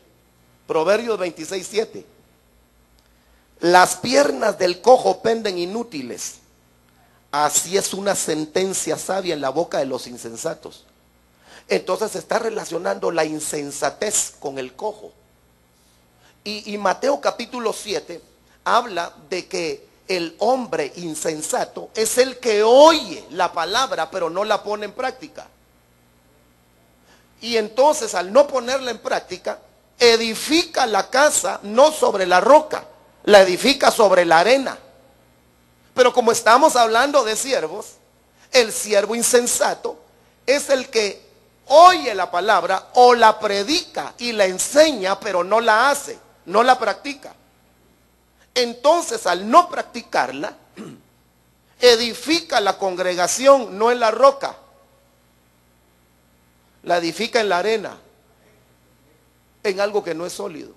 Proverbios 26:7. Las piernas del cojo penden inútiles. Así es una sentencia sabia en la boca de los insensatos. Entonces se está relacionando la insensatez con el cojo. Y Mateo capítulo 7 habla de que el hombre insensato es el que oye la palabra pero no la pone en práctica. Y entonces, al no ponerla en práctica, edifica la casa no sobre la roca, la edifica sobre la arena. Pero como estamos hablando de siervos, el siervo insensato es el que oye la palabra o la predica y la enseña, pero no la hace, no la practica. Entonces, al no practicarla, edifica la congregación no en la roca, la edifica en la arena, en algo que no es sólido.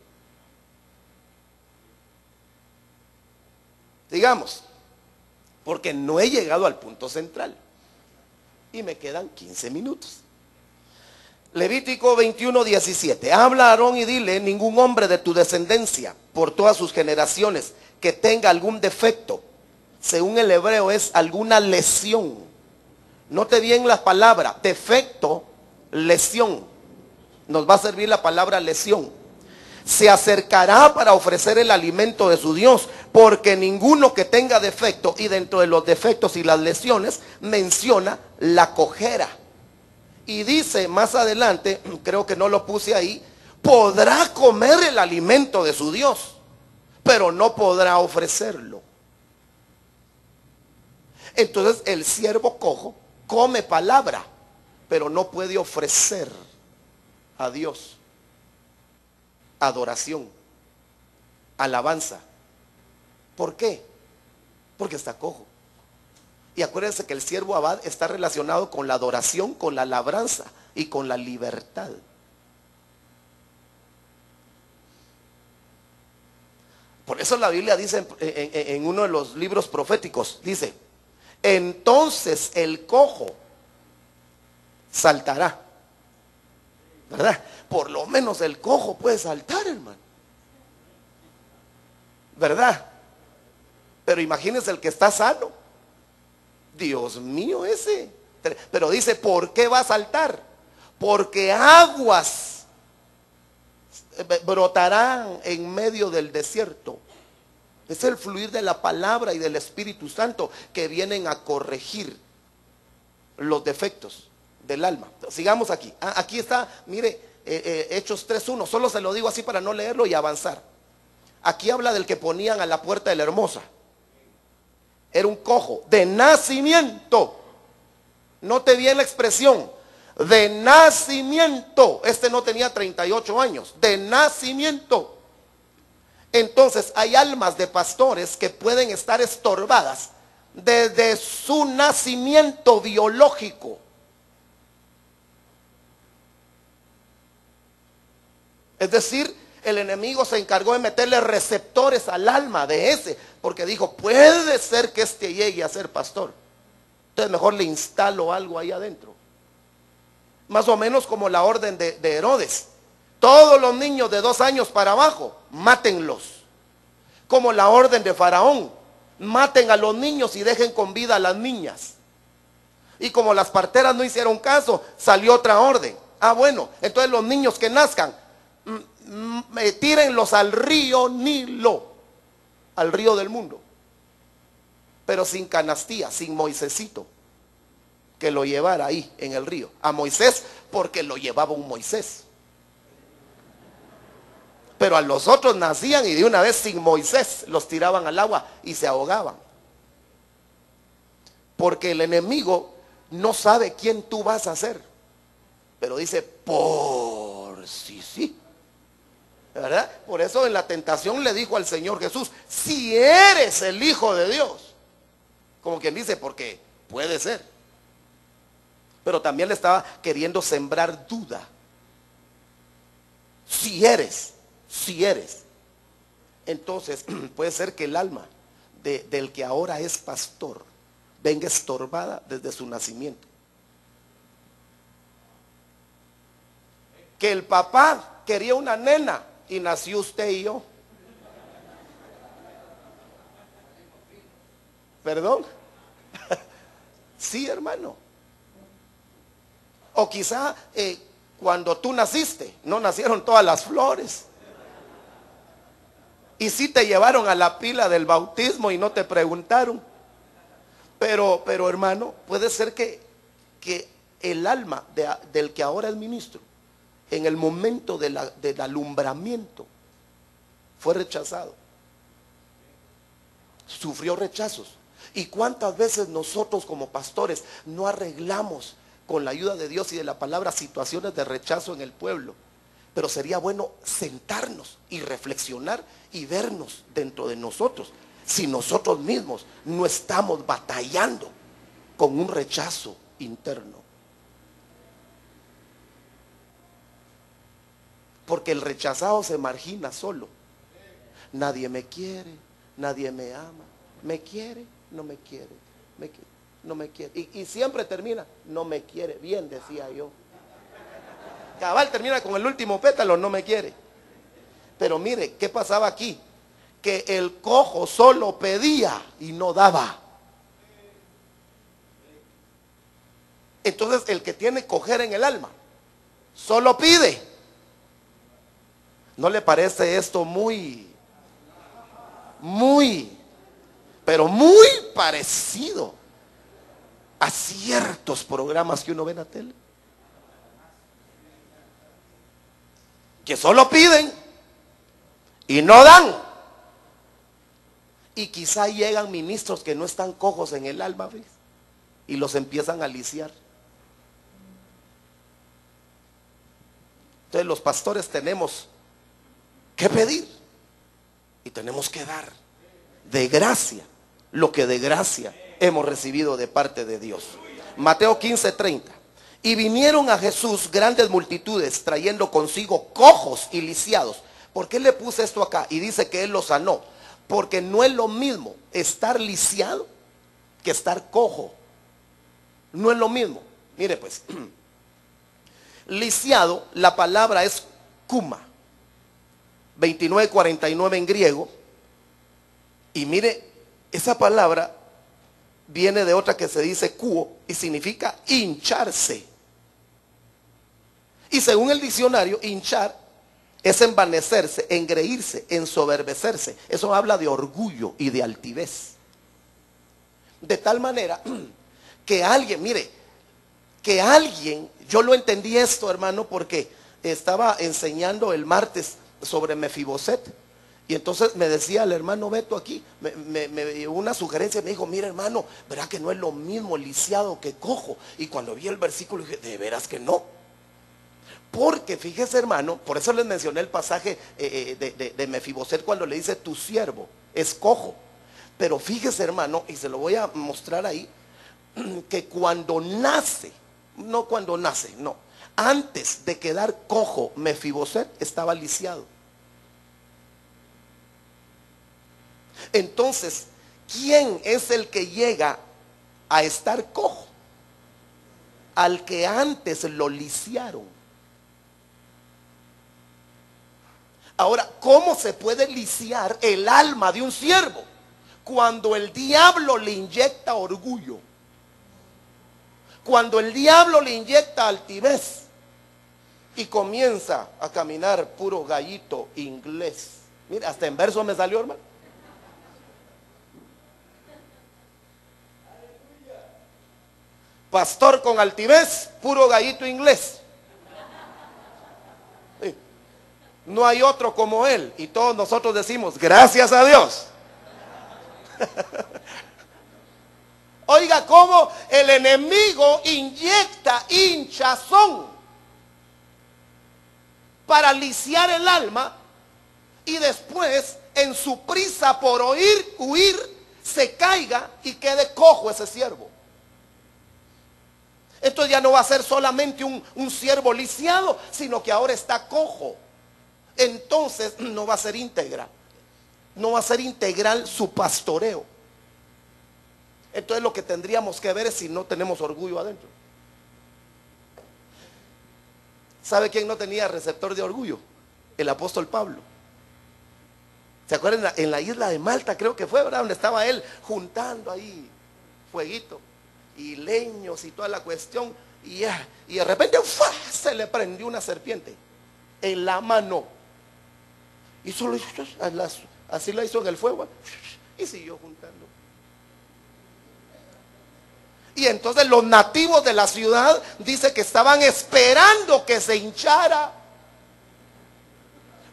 Digamos, porque no he llegado al punto central y me quedan 15 minutos. Levítico 21:17. Habla a Aarón y dile: ningún hombre de tu descendencia por todas sus generaciones que tenga algún defecto, según el hebreo es alguna lesión. Note bien la palabra defecto, lesión. Nos va a servir la palabra lesión. Se acercará para ofrecer el alimento de su Dios, porque ninguno que tenga defecto, y dentro de los defectos y las lesiones menciona la cojera. Y dice más adelante, creo que no lo puse ahí, podrá comer el alimento de su Dios, pero no podrá ofrecerlo. Entonces el siervo cojo come palabra, pero no puede ofrecer a Dios adoración, alabanza. ¿Por qué? Porque está cojo. Y acuérdense que el siervo abad está relacionado con la adoración, con la labranza y con la libertad. Por eso la Biblia dice en uno de los libros proféticos, dice: entonces el cojo saltará. ¿Verdad? Por lo menos el cojo puede saltar, hermano. ¿Verdad? Pero imagínense el que está sano. Dios mío ese. Pero dice, ¿por qué va a saltar? Porque aguas brotarán en medio del desierto. Es el fluir de la palabra y del Espíritu Santo que vienen a corregir los defectos del alma. Sigamos aquí. Aquí está, mire, Hechos 3:1. Solo se lo digo así para no leerlo y avanzar. Aquí habla del que ponían a la puerta de la hermosa. Era un cojo de nacimiento. Note bien la expresión, de nacimiento. Este no tenía 38 años, de nacimiento. Entonces hay almas de pastores que pueden estar estorbadas desde su nacimiento biológico. Es decir, el enemigo se encargó de meterle receptores al alma de ese, porque dijo, puede ser que este llegue a ser pastor. Entonces mejor le instalo algo ahí adentro. Más o menos como la orden de Herodes. Todos los niños de 2 años para abajo, mátenlos. Como la orden de Faraón, maten a los niños y dejen con vida a las niñas. Y como las parteras no hicieron caso, salió otra orden. Bueno, entonces los niños que nazcan, tírenlos al río Nilo, al río del mundo, pero sin canastía, sin Moisésito que lo llevara ahí en el río. A Moisés porque lo llevaba un Moisés, pero a los otros nacían y de una vez sin Moisés los tiraban al agua y se ahogaban, porque el enemigo no sabe quién tú vas a ser, pero dice por sí. ¿Verdad? Por eso en la tentación le dijo al Señor Jesús, si eres el Hijo de Dios, como quien dice, porque puede ser, pero también le estaba queriendo sembrar duda. Si eres, entonces puede ser que el alma del que ahora es pastor venga estorbada desde su nacimiento. Que el papá quería una nena y nació usted y yo. ¿Perdón? Sí, hermano. O quizá cuando tú naciste, no nacieron todas las flores. Y sí te llevaron a la pila del bautismo y no te preguntaron. Pero hermano, puede ser que el alma del que ahora es ministro en el momento del alumbramiento fue rechazado. Sufrió rechazos. ¿Y cuántas veces nosotros como pastores no arreglamos con la ayuda de Dios y de la palabra situaciones de rechazo en el pueblo? Pero sería bueno sentarnos y reflexionar y vernos dentro de nosotros si nosotros mismos no estamos batallando con un rechazo interno. Porque el rechazado se margina solo. Nadie me quiere, nadie me ama. Me quiere, no me quiere, no me quiere. Y siempre termina, no me quiere. Bien, decía yo. Cabal termina con el último pétalo, no me quiere. Pero mire, ¿qué pasaba aquí? Que el cojo solo pedía y no daba. Entonces el que tiene coger en el alma solo pide. ¿No le parece esto pero muy parecido a ciertos programas que uno ve en la tele? Que solo piden y no dan. Y quizá llegan ministros que no están cojos en el alma, ¿ves? Y los empiezan a lisiar. Entonces los pastores tenemos que pedir y tenemos que dar de gracia lo que de gracia hemos recibido de parte de Dios. Mateo 15:30. Y vinieron a Jesús grandes multitudes trayendo consigo cojos y lisiados. ¿Por qué le puse esto acá? Y dice que él los sanó. Porque no es lo mismo estar lisiado que estar cojo. No es lo mismo. Mire pues, lisiado, la palabra es kuma, 29:49 en griego. Y mire, esa palabra viene de otra que se dice kuo y significa hincharse. Y según el diccionario, hinchar es envanecerse, engreírse, ensoberbecerse. Eso habla de orgullo y de altivez. De tal manera que alguien, mire, que alguien, yo lo entendí esto, hermano, porque estaba enseñando el martes sobre Mefiboset. Y entonces me decía el hermano Beto aquí, me dio una sugerencia, me dijo, mira hermano, verá que no es lo mismo lisiado que cojo. Y cuando vi el versículo dije, de veras que no. Porque fíjese hermano, por eso les mencioné el pasaje de Mefiboset cuando le dice tu siervo es cojo. Pero fíjese hermano, y se lo voy a mostrar ahí, que cuando nace, no, antes de quedar cojo Mefiboset estaba lisiado. Entonces, ¿quién es el que llega a estar cojo? Al que antes lo lisiaron. Ahora, ¿cómo se puede lisiar el alma de un siervo? Cuando el diablo le inyecta orgullo, cuando el diablo le inyecta altivez y comienza a caminar puro gallito inglés. Mira, hasta en verso me salió, hermano. Pastor con altivez, puro gallito inglés. Sí. No hay otro como él. Y todos nosotros decimos, gracias a Dios. Oiga, cómo el enemigo inyecta hinchazón para lisiar el alma y después, en su prisa por huir, se caiga y quede cojo ese siervo. Esto ya no va a ser solamente un siervo lisiado, sino que ahora está cojo. Entonces no va a ser íntegra. No va a ser integral su pastoreo. Entonces lo que tendríamos que ver es si no tenemos orgullo adentro. ¿Sabe quién no tenía receptor de orgullo? El apóstol Pablo. ¿Se acuerdan? En la isla de Malta creo que fue, ¿verdad? Donde estaba él juntando ahí fueguito y leños y toda la cuestión. Y de repente ¡fua!, se le prendió una serpiente en la mano. Y solo así la hizo en el fuego y siguió juntando. Y entonces los nativos de la ciudad dice que estaban esperando que se hinchara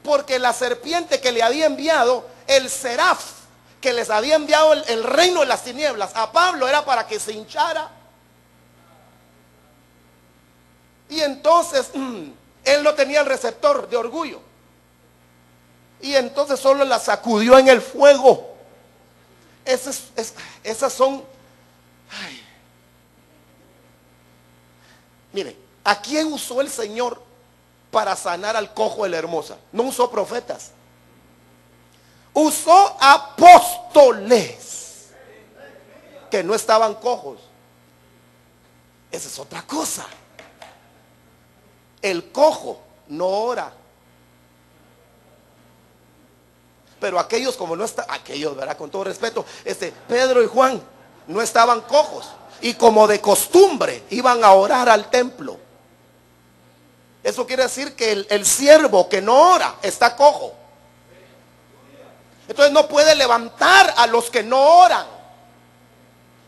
Porque la serpiente que le había enviado, el seraf, que les había enviado el reino de las tinieblas a Pablo, era para que se hinchara. Y entonces él no tenía el receptor de orgullo. Y entonces solo la sacudió en el fuego. Esas son... Ay. Mire, ¿a quién usó el Señor para sanar al cojo de la hermosa? No usó profetas. Usó apóstoles que no estaban cojos. Esa es otra cosa. El cojo no ora. Pero aquellos, como no están, aquellos, ¿verdad? Con todo respeto, Pedro y Juan no estaban cojos. Y como de costumbre iban a orar al templo. Eso quiere decir que el siervo que no ora está cojo. Entonces no puede levantar a los que no oran.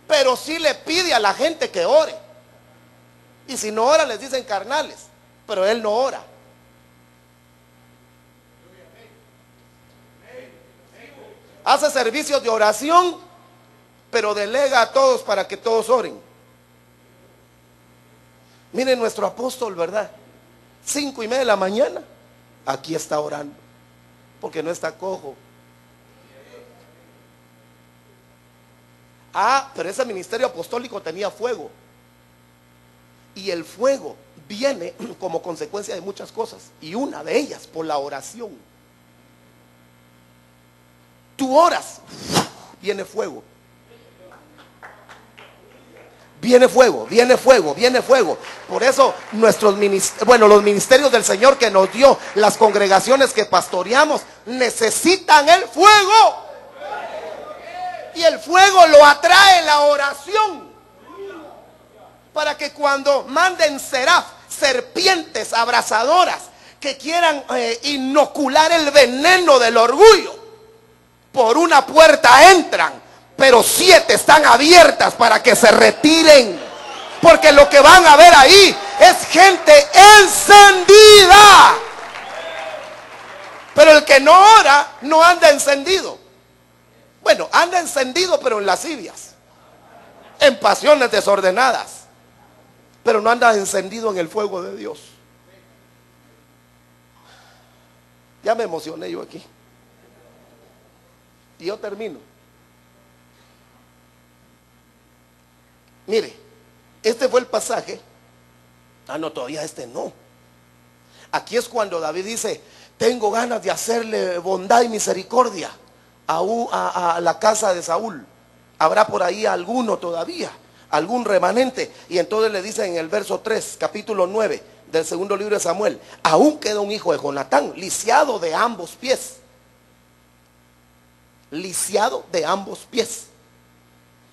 Pero sí le pide a la gente que ore. Y si no ora les dicen carnales. Pero él no ora. Hace servicios de oración, pero delega a todos para que todos oren. Miren nuestro apóstol, ¿verdad? 5:30 de la mañana, aquí está orando, porque no está cojo. Pero ese ministerio apostólico tenía fuego. Y el fuego viene como consecuencia de muchas cosas. Y una de ellas, por la oración. Tú oras, viene fuego. Viene fuego, viene fuego, viene fuego. Por eso los ministerios del Señor que nos dio, las congregaciones que pastoreamos, necesitan el fuego. Y el fuego lo atrae la oración. Para que cuando manden serpientes abrasadoras que quieran inocular el veneno del orgullo, por una puerta entran, pero 7 están abiertas para que se retiren. Porque lo que van a ver ahí es gente encendida. Pero el que no ora no anda encendido. Bueno, anda encendido pero en lascivias, en pasiones desordenadas, pero no anda encendido en el fuego de Dios. Ya me emocioné yo aquí. Y yo termino. Mire, este fue el pasaje. No, todavía no. Aquí es cuando David dice: tengo ganas de hacerle bondad y misericordia a la casa de Saúl. Habrá por ahí alguno todavía, algún remanente. Y entonces le dice en el verso 3, capítulo 9 del segundo libro de Samuel: aún queda un hijo de Jonatán, lisiado de ambos pies. Lisiado de ambos pies.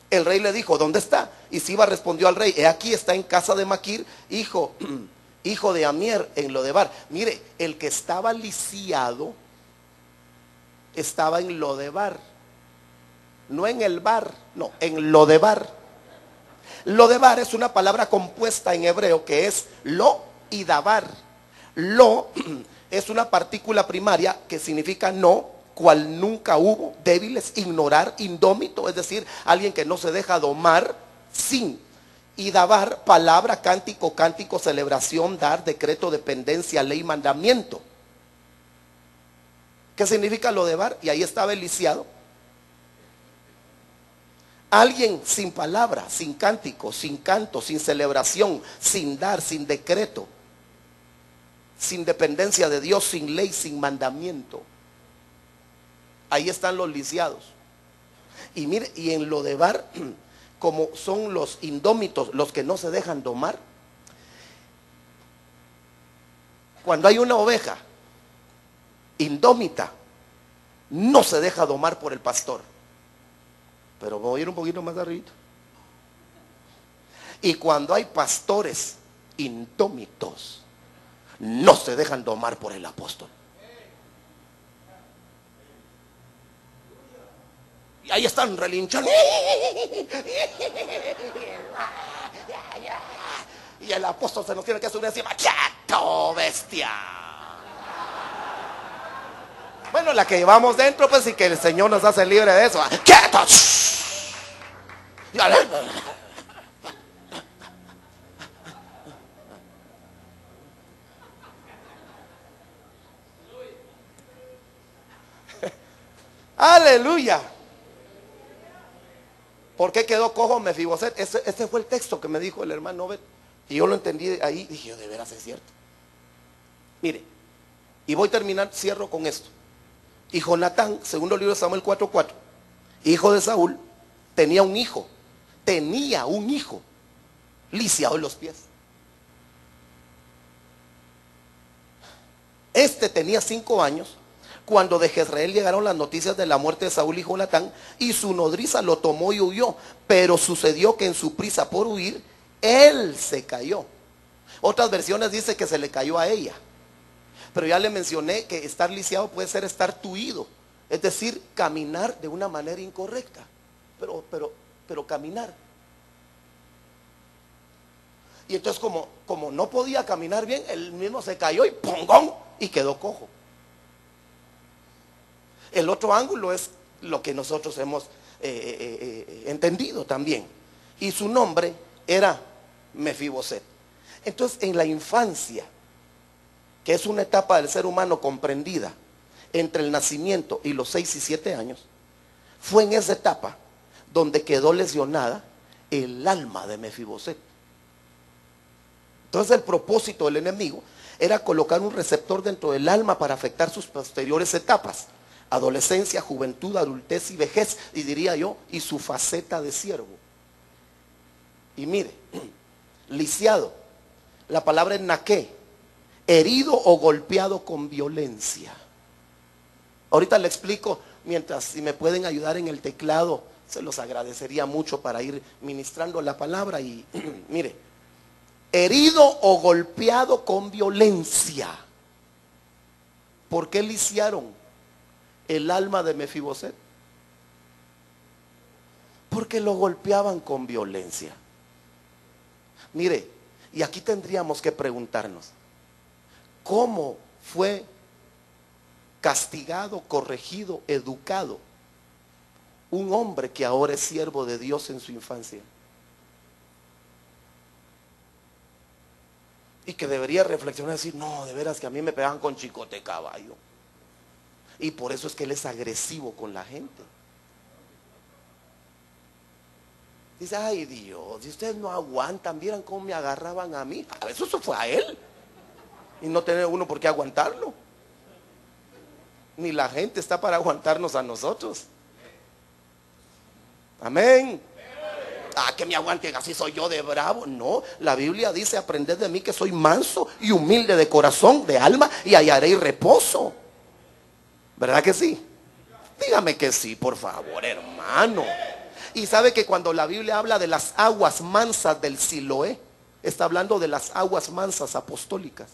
El rey le dijo: ¿dónde está? Y Siba respondió al rey: he aquí, está en casa de Maquir, hijo de Amier, en Lodebar. Mire, el que estaba lisiado estaba en Lodebar. No en el bar, no, en Lodebar. Lodebar es una palabra compuesta en hebreo que es lo y dabar. Lo es una partícula primaria que significa no, cual nunca hubo, débiles, ignorar, indómito, es decir, alguien que no se deja domar, sin. Y dabar, palabra, cántico, celebración, dar, decreto, dependencia, ley, mandamiento. ¿Qué significa lo de bar? Y ahí estaba el lisiado. Alguien sin palabra, sin cántico, sin canto, sin celebración, sin dar, sin decreto, sin dependencia de Dios, sin ley, sin mandamiento. Ahí están los lisiados. Y mire, y en lo de bar, como son los indómitos, los que no se dejan domar. Cuando hay una oveja indómita, no se deja domar por el pastor. Pero voy a ir un poquito más arriba. Y cuando hay pastores indómitos, no se dejan domar por el apóstol. Y ahí están relinchando. Y el apóstol se nos tiene que subir encima. ¡Quieto, bestia! Bueno, la que llevamos dentro, pues, y que el Señor nos hace libre de eso. ¡Quietos! Aleluya. ¿Por qué quedó cojo Mefiboset? Ese fue el texto que me dijo el hermano Obed. Y yo lo entendí ahí. Dije, yo, de veras es cierto. Mire, y voy a terminar, cierro con esto. Y Jonatán, segundo libro de Samuel 4:4, hijo de Saúl, tenía un hijo, lisiado en los pies. Este tenía 5 años cuando de Jezreel llegaron las noticias de la muerte de Saúl y Jonatán, y su nodriza lo tomó y huyó. Pero sucedió que en su prisa por huir, él se cayó. Otras versiones dicen que se le cayó a ella. Pero ya le mencioné que estar lisiado puede ser estar tuido, es decir, caminar de una manera incorrecta. Pero caminar. Y entonces como no podía caminar bien, él mismo se cayó y ¡pongón! Y quedó cojo. El otro ángulo es lo que nosotros hemos entendido también. Y su nombre era Mefiboset. Entonces, en la infancia, que es una etapa del ser humano comprendida entre el nacimiento y los 6 y 7 años, fue en esa etapa donde quedó lesionada el alma de Mefiboset. Entonces el propósito del enemigo era colocar un receptor dentro del alma para afectar sus posteriores etapas: adolescencia, juventud, adultez y vejez, y diría yo, y su faceta de siervo. Y mire, lisiado, la palabra es naqué, herido o golpeado con violencia. Ahorita le explico, mientras, si me pueden ayudar en el teclado, se los agradecería mucho para ir ministrando la palabra. Y mire, herido o golpeado con violencia. ¿Por qué lisiaron el alma de Mefiboset? Porque lo golpeaban con violencia. Mire, y aquí tendríamos que preguntarnos, ¿cómo fue castigado, corregido, educado un hombre que ahora es siervo de Dios en su infancia? Y que debería reflexionar y decir, no, de veras que a mí me pegaban con chicote de caballo. Y por eso es que él es agresivo con la gente. Dice, ay Dios, si ustedes no aguantan, vieran cómo me agarraban a mí. A veces eso fue a él. Y no tiene uno por qué aguantarlo. Ni la gente está para aguantarnos a nosotros. Amén. Ah, que me aguanten, así soy yo de bravo. No, la Biblia dice, aprended de mí que soy manso y humilde de corazón, de alma, y hallaréis reposo. ¿Verdad que sí? Dígame que sí, por favor, hermano. Y sabe que cuando la Biblia habla de las aguas mansas del Siloé, está hablando de las aguas mansas apostólicas.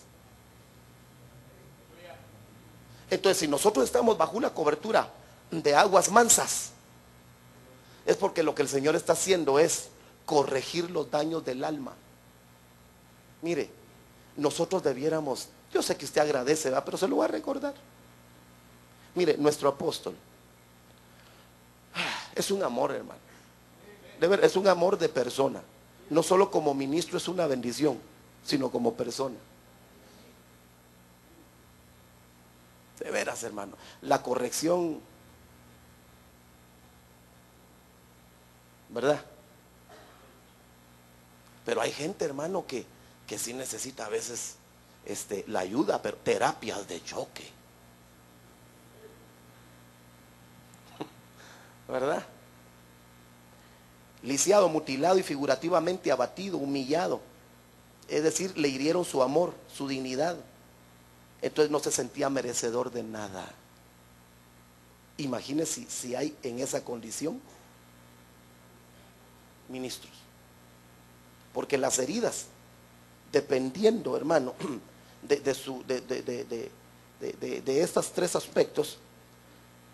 Entonces, si nosotros estamos bajo una cobertura de aguas mansas, es porque lo que el Señor está haciendo es corregir los daños del alma. Mire, nosotros debiéramos, yo sé que usted agradece, ¿verdad? Pero se lo voy a recordar. Mire, nuestro apóstol es un amor, hermano. De ver, es un amor de persona. No solo como ministro es una bendición, sino como persona. De veras, hermano, la corrección, ¿verdad? Pero hay gente, hermano, que sí necesita a veces la ayuda, pero terapias de choque, ¿verdad? Lisiado, mutilado y figurativamente abatido, humillado. Es decir, le hirieron su amor, su dignidad. Entonces no se sentía merecedor de nada. Imagínese si hay en esa condición ministros. Porque las heridas, dependiendo, hermano, de estos 3 aspectos,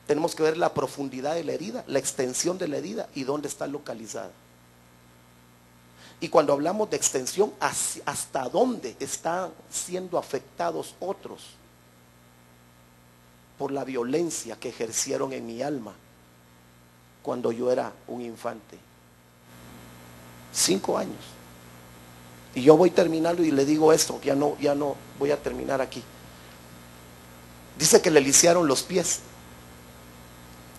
tenemos que ver la profundidad de la herida, la extensión de la herida y dónde está localizada. Y cuando hablamos de extensión, hasta dónde están siendo afectados otros por la violencia que ejercieron en mi alma cuando yo era un infante. 5 años. Y yo voy terminando y le digo esto, ya no voy a terminar aquí. Dice que le lisiaron los pies.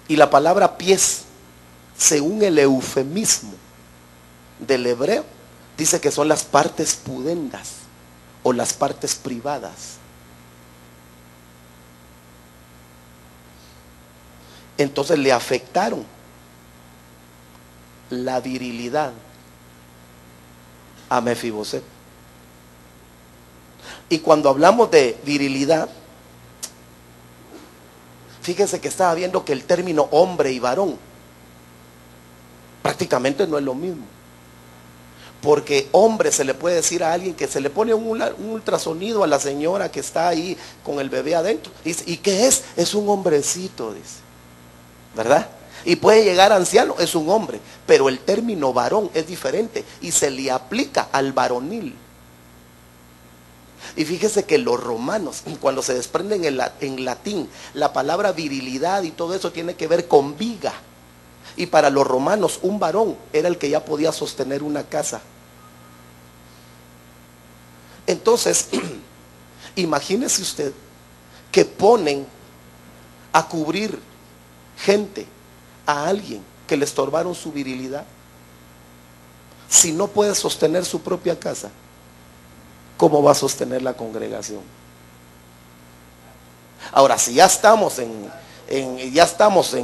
Y la palabra pies, según el eufemismo del hebreo, dice que son las partes pudendas o las partes privadas. Entonces le afectaron la virilidad a Mefiboset. Y cuando hablamos de virilidad, fíjense que estaba viendo que el término hombre y varón prácticamente no es lo mismo. Porque hombre se le puede decir a alguien que se le pone un ultrasonido a la señora que está ahí con el bebé adentro. Dice, ¿y qué es? Es un hombrecito, dice. ¿Verdad? Y puede llegar anciano, es un hombre. Pero el término varón es diferente y se le aplica al varonil. Y fíjese que los romanos, cuando se desprenden en latín, la palabra virilidad y todo eso tiene que ver con viga. Y para los romanos un varón era el que ya podía sostener una casa. Entonces, imagínese usted que ponen a cubrir gente a alguien que le estorbaron su virilidad. Si no puede sostener su propia casa, ¿cómo va a sostener la congregación? Ahora, si ya estamos en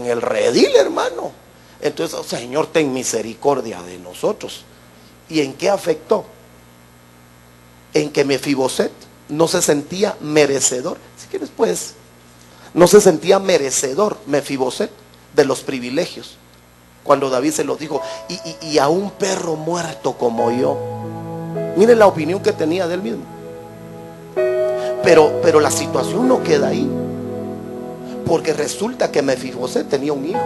el redil, hermano, entonces, oh, Señor, ten misericordia de nosotros. ¿Y en qué afectó? En que Mefiboset no se sentía merecedor. Si quieres, pues, no se sentía merecedor Mefiboset de los privilegios. Cuando David se lo dijo, y a un perro muerto como yo. Miren la opinión que tenía de él mismo. Pero la situación no queda ahí. Porque resulta que Mefiboset tenía un hijo.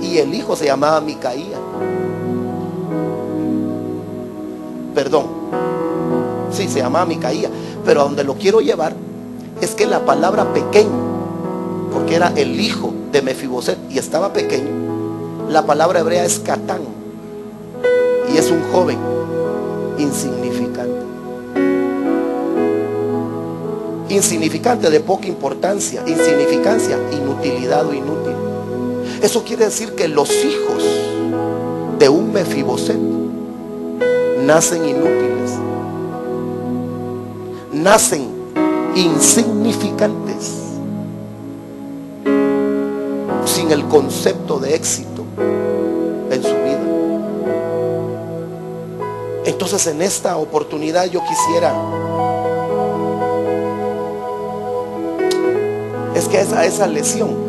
Y el hijo se llamaba Micaía. Perdón. Sí, se llamaba Micaía. Pero a donde lo quiero llevar es que la palabra pequeño, porque era el hijo de Mefiboset y estaba pequeño, la palabra hebrea es Catán. Y es un joven insignificante. Insignificante, de poca importancia. Insignificancia, inutilidad o inútil. Eso quiere decir que los hijos de un Mefiboset nacen inútiles, nacen insignificantes, sin el concepto de éxito en su vida. Entonces, en esta oportunidad yo quisiera, es que a esa lesión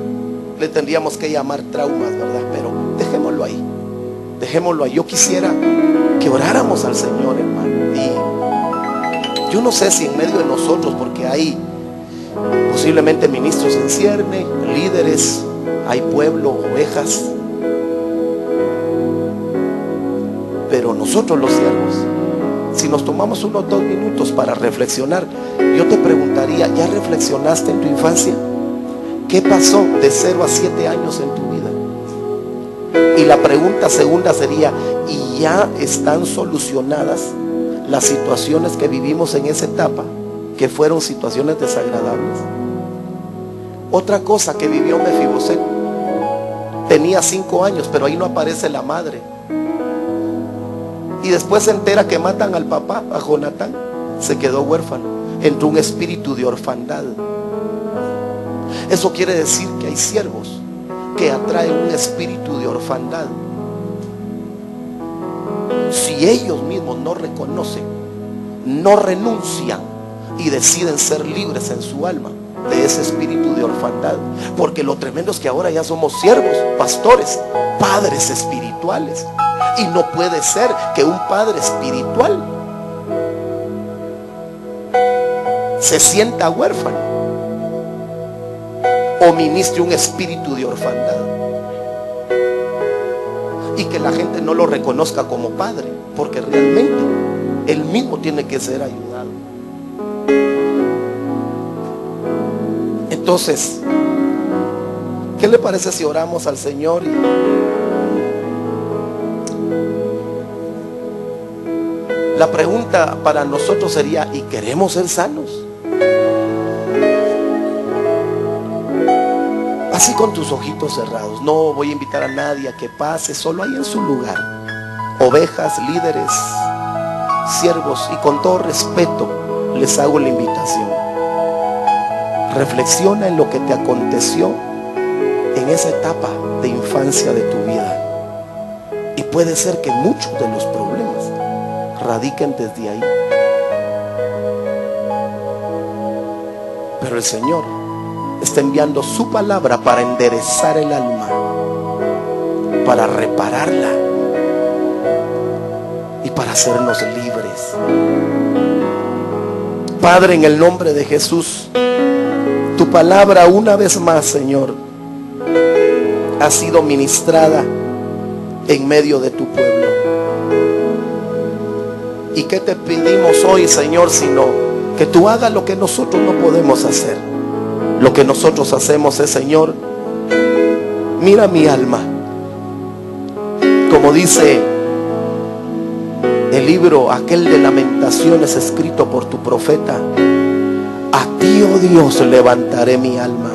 le tendríamos que llamar traumas, ¿verdad? Pero dejémoslo ahí, dejémoslo ahí. Yo quisiera que oráramos al Señor, hermano. Y yo no sé si en medio de nosotros, porque hay posiblemente ministros en cierne, líderes, hay pueblo, ovejas, pero nosotros los siervos, si nos tomamos unos 2 minutos para reflexionar, yo te preguntaría, ¿ya reflexionaste en tu infancia? ¿Qué pasó de 0 a 7 años en tu vida? Y la pregunta segunda sería, ¿y ya están solucionadas las situaciones que vivimos en esa etapa, que fueron situaciones desagradables? Otra cosa que vivió Mefiboset, tenía 5 años, pero ahí no aparece la madre. Y después se entera que matan al papá, a Jonatán. Se quedó huérfano, entró un espíritu de orfandad. Eso quiere decir que hay siervos que atraen un espíritu de orfandad. Si ellos mismos no reconocen, no renuncian y deciden ser libres en su alma de ese espíritu de orfandad. Porque lo tremendo es que ahora ya somos siervos, pastores, padres espirituales. Y no puede ser que un padre espiritual se sienta huérfano o ministre un espíritu de orfandad y que la gente no lo reconozca como padre, porque realmente él mismo tiene que ser ayudado. Entonces, ¿qué le parece si oramos al Señor? La pregunta para nosotros sería, ¿y queremos ser sanos? Así con tus ojitos cerrados. No voy a invitar a nadie a que pase, solo ahí en su lugar. Ovejas, líderes, siervos, y con todo respeto les hago la invitación. Reflexiona en lo que te aconteció en esa etapa de infancia de tu vida. Y puede ser que muchos de los problemas radiquen desde ahí. Pero el Señor está enviando su palabra para enderezar el alma, para repararla y para hacernos libres. Padre, en el nombre de Jesús, tu palabra una vez más, Señor, ha sido ministrada en medio de tu pueblo. ¿Y qué te pedimos hoy, Señor, sino que tú hagas lo que nosotros no podemos hacer? Lo que nosotros hacemos es, Señor, mira mi alma. Como dice el libro aquel de Lamentaciones escrito por tu profeta, a ti, oh Dios, levantaré mi alma.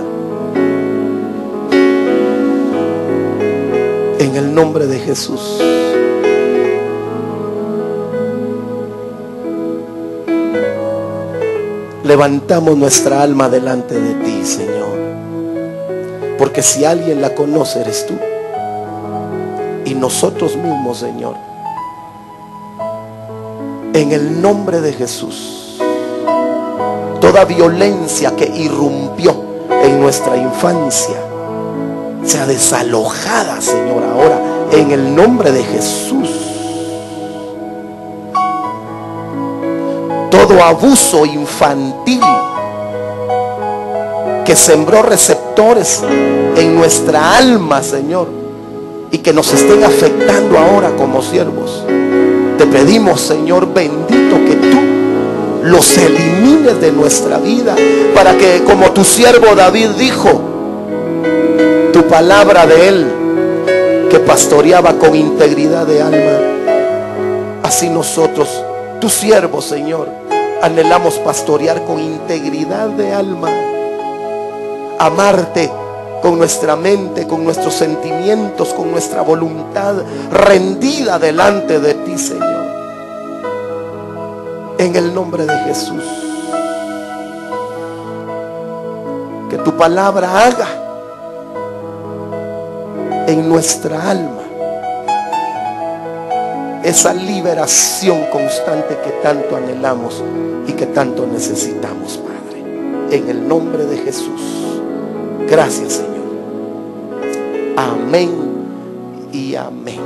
En el nombre de Jesús. Levantamos nuestra alma delante de ti, Señor. Porque si alguien la conoce, eres tú. Y nosotros mismos, Señor. En el nombre de Jesús. Toda violencia que irrumpió en nuestra infancia sea desalojada, Señor, ahora. En el nombre de Jesús. Todo abuso infantil que sembró receptores en nuestra alma, Señor, y que nos estén afectando ahora como siervos, te pedimos, Señor bendito, que tú los elimines de nuestra vida, para que, como tu siervo David dijo, tu palabra de él, que pastoreaba con integridad de alma, así nosotros, tus siervos, Señor, anhelamos pastorear con integridad de alma, amarte con nuestra mente, con nuestros sentimientos, con nuestra voluntad rendida delante de ti, Señor. En el nombre de Jesús, que tu palabra haga en nuestra alma esa liberación constante que tanto anhelamos y que tanto necesitamos, Padre. En el nombre de Jesús. Gracias, Señor. Amén y amén.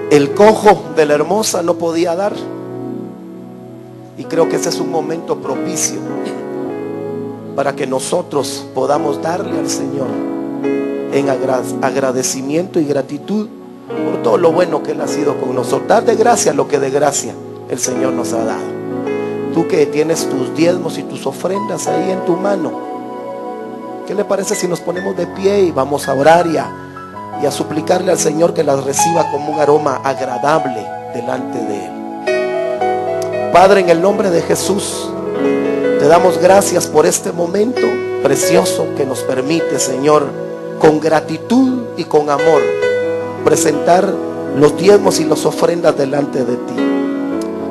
El cojo de la hermosa no podía dar. Y creo que ese es un momento propicio para que nosotros podamos darle al Señor en agradecimiento y gratitud por todo lo bueno que Él ha sido con nosotros. Dar de gracia lo que de gracia el Señor nos ha dado. Tú que tienes tus diezmos y tus ofrendas ahí en tu mano, ¿qué le parece si nos ponemos de pie y vamos a orar y a suplicarle al Señor que las reciba como un aroma agradable delante de Él? Padre, en el nombre de Jesús, te damos gracias por este momento precioso que nos permite, Señor, con gratitud y con amor, presentar los diezmos y las ofrendas delante de ti.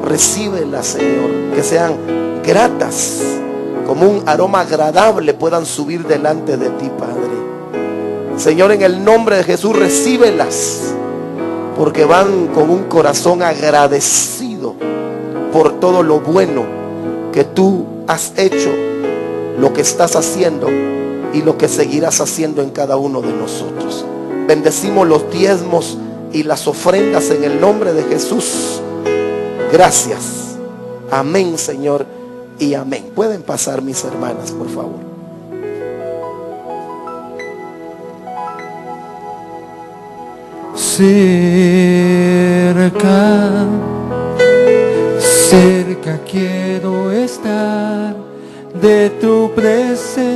Recíbelas, Señor, que sean gratas, como un aroma agradable puedan subir delante de ti, Padre. Señor, en el nombre de Jesús, recíbelas, porque van con un corazón agradecido por todo lo bueno que tú has hecho, lo que estás haciendo y lo que seguirás haciendo en cada uno de nosotros. Bendecimos los diezmos y las ofrendas en el nombre de Jesús. Gracias. Amén, Señor, y amén. Pueden pasar, mis hermanas, por favor. cerca, cerca quiero estar de tu presencia.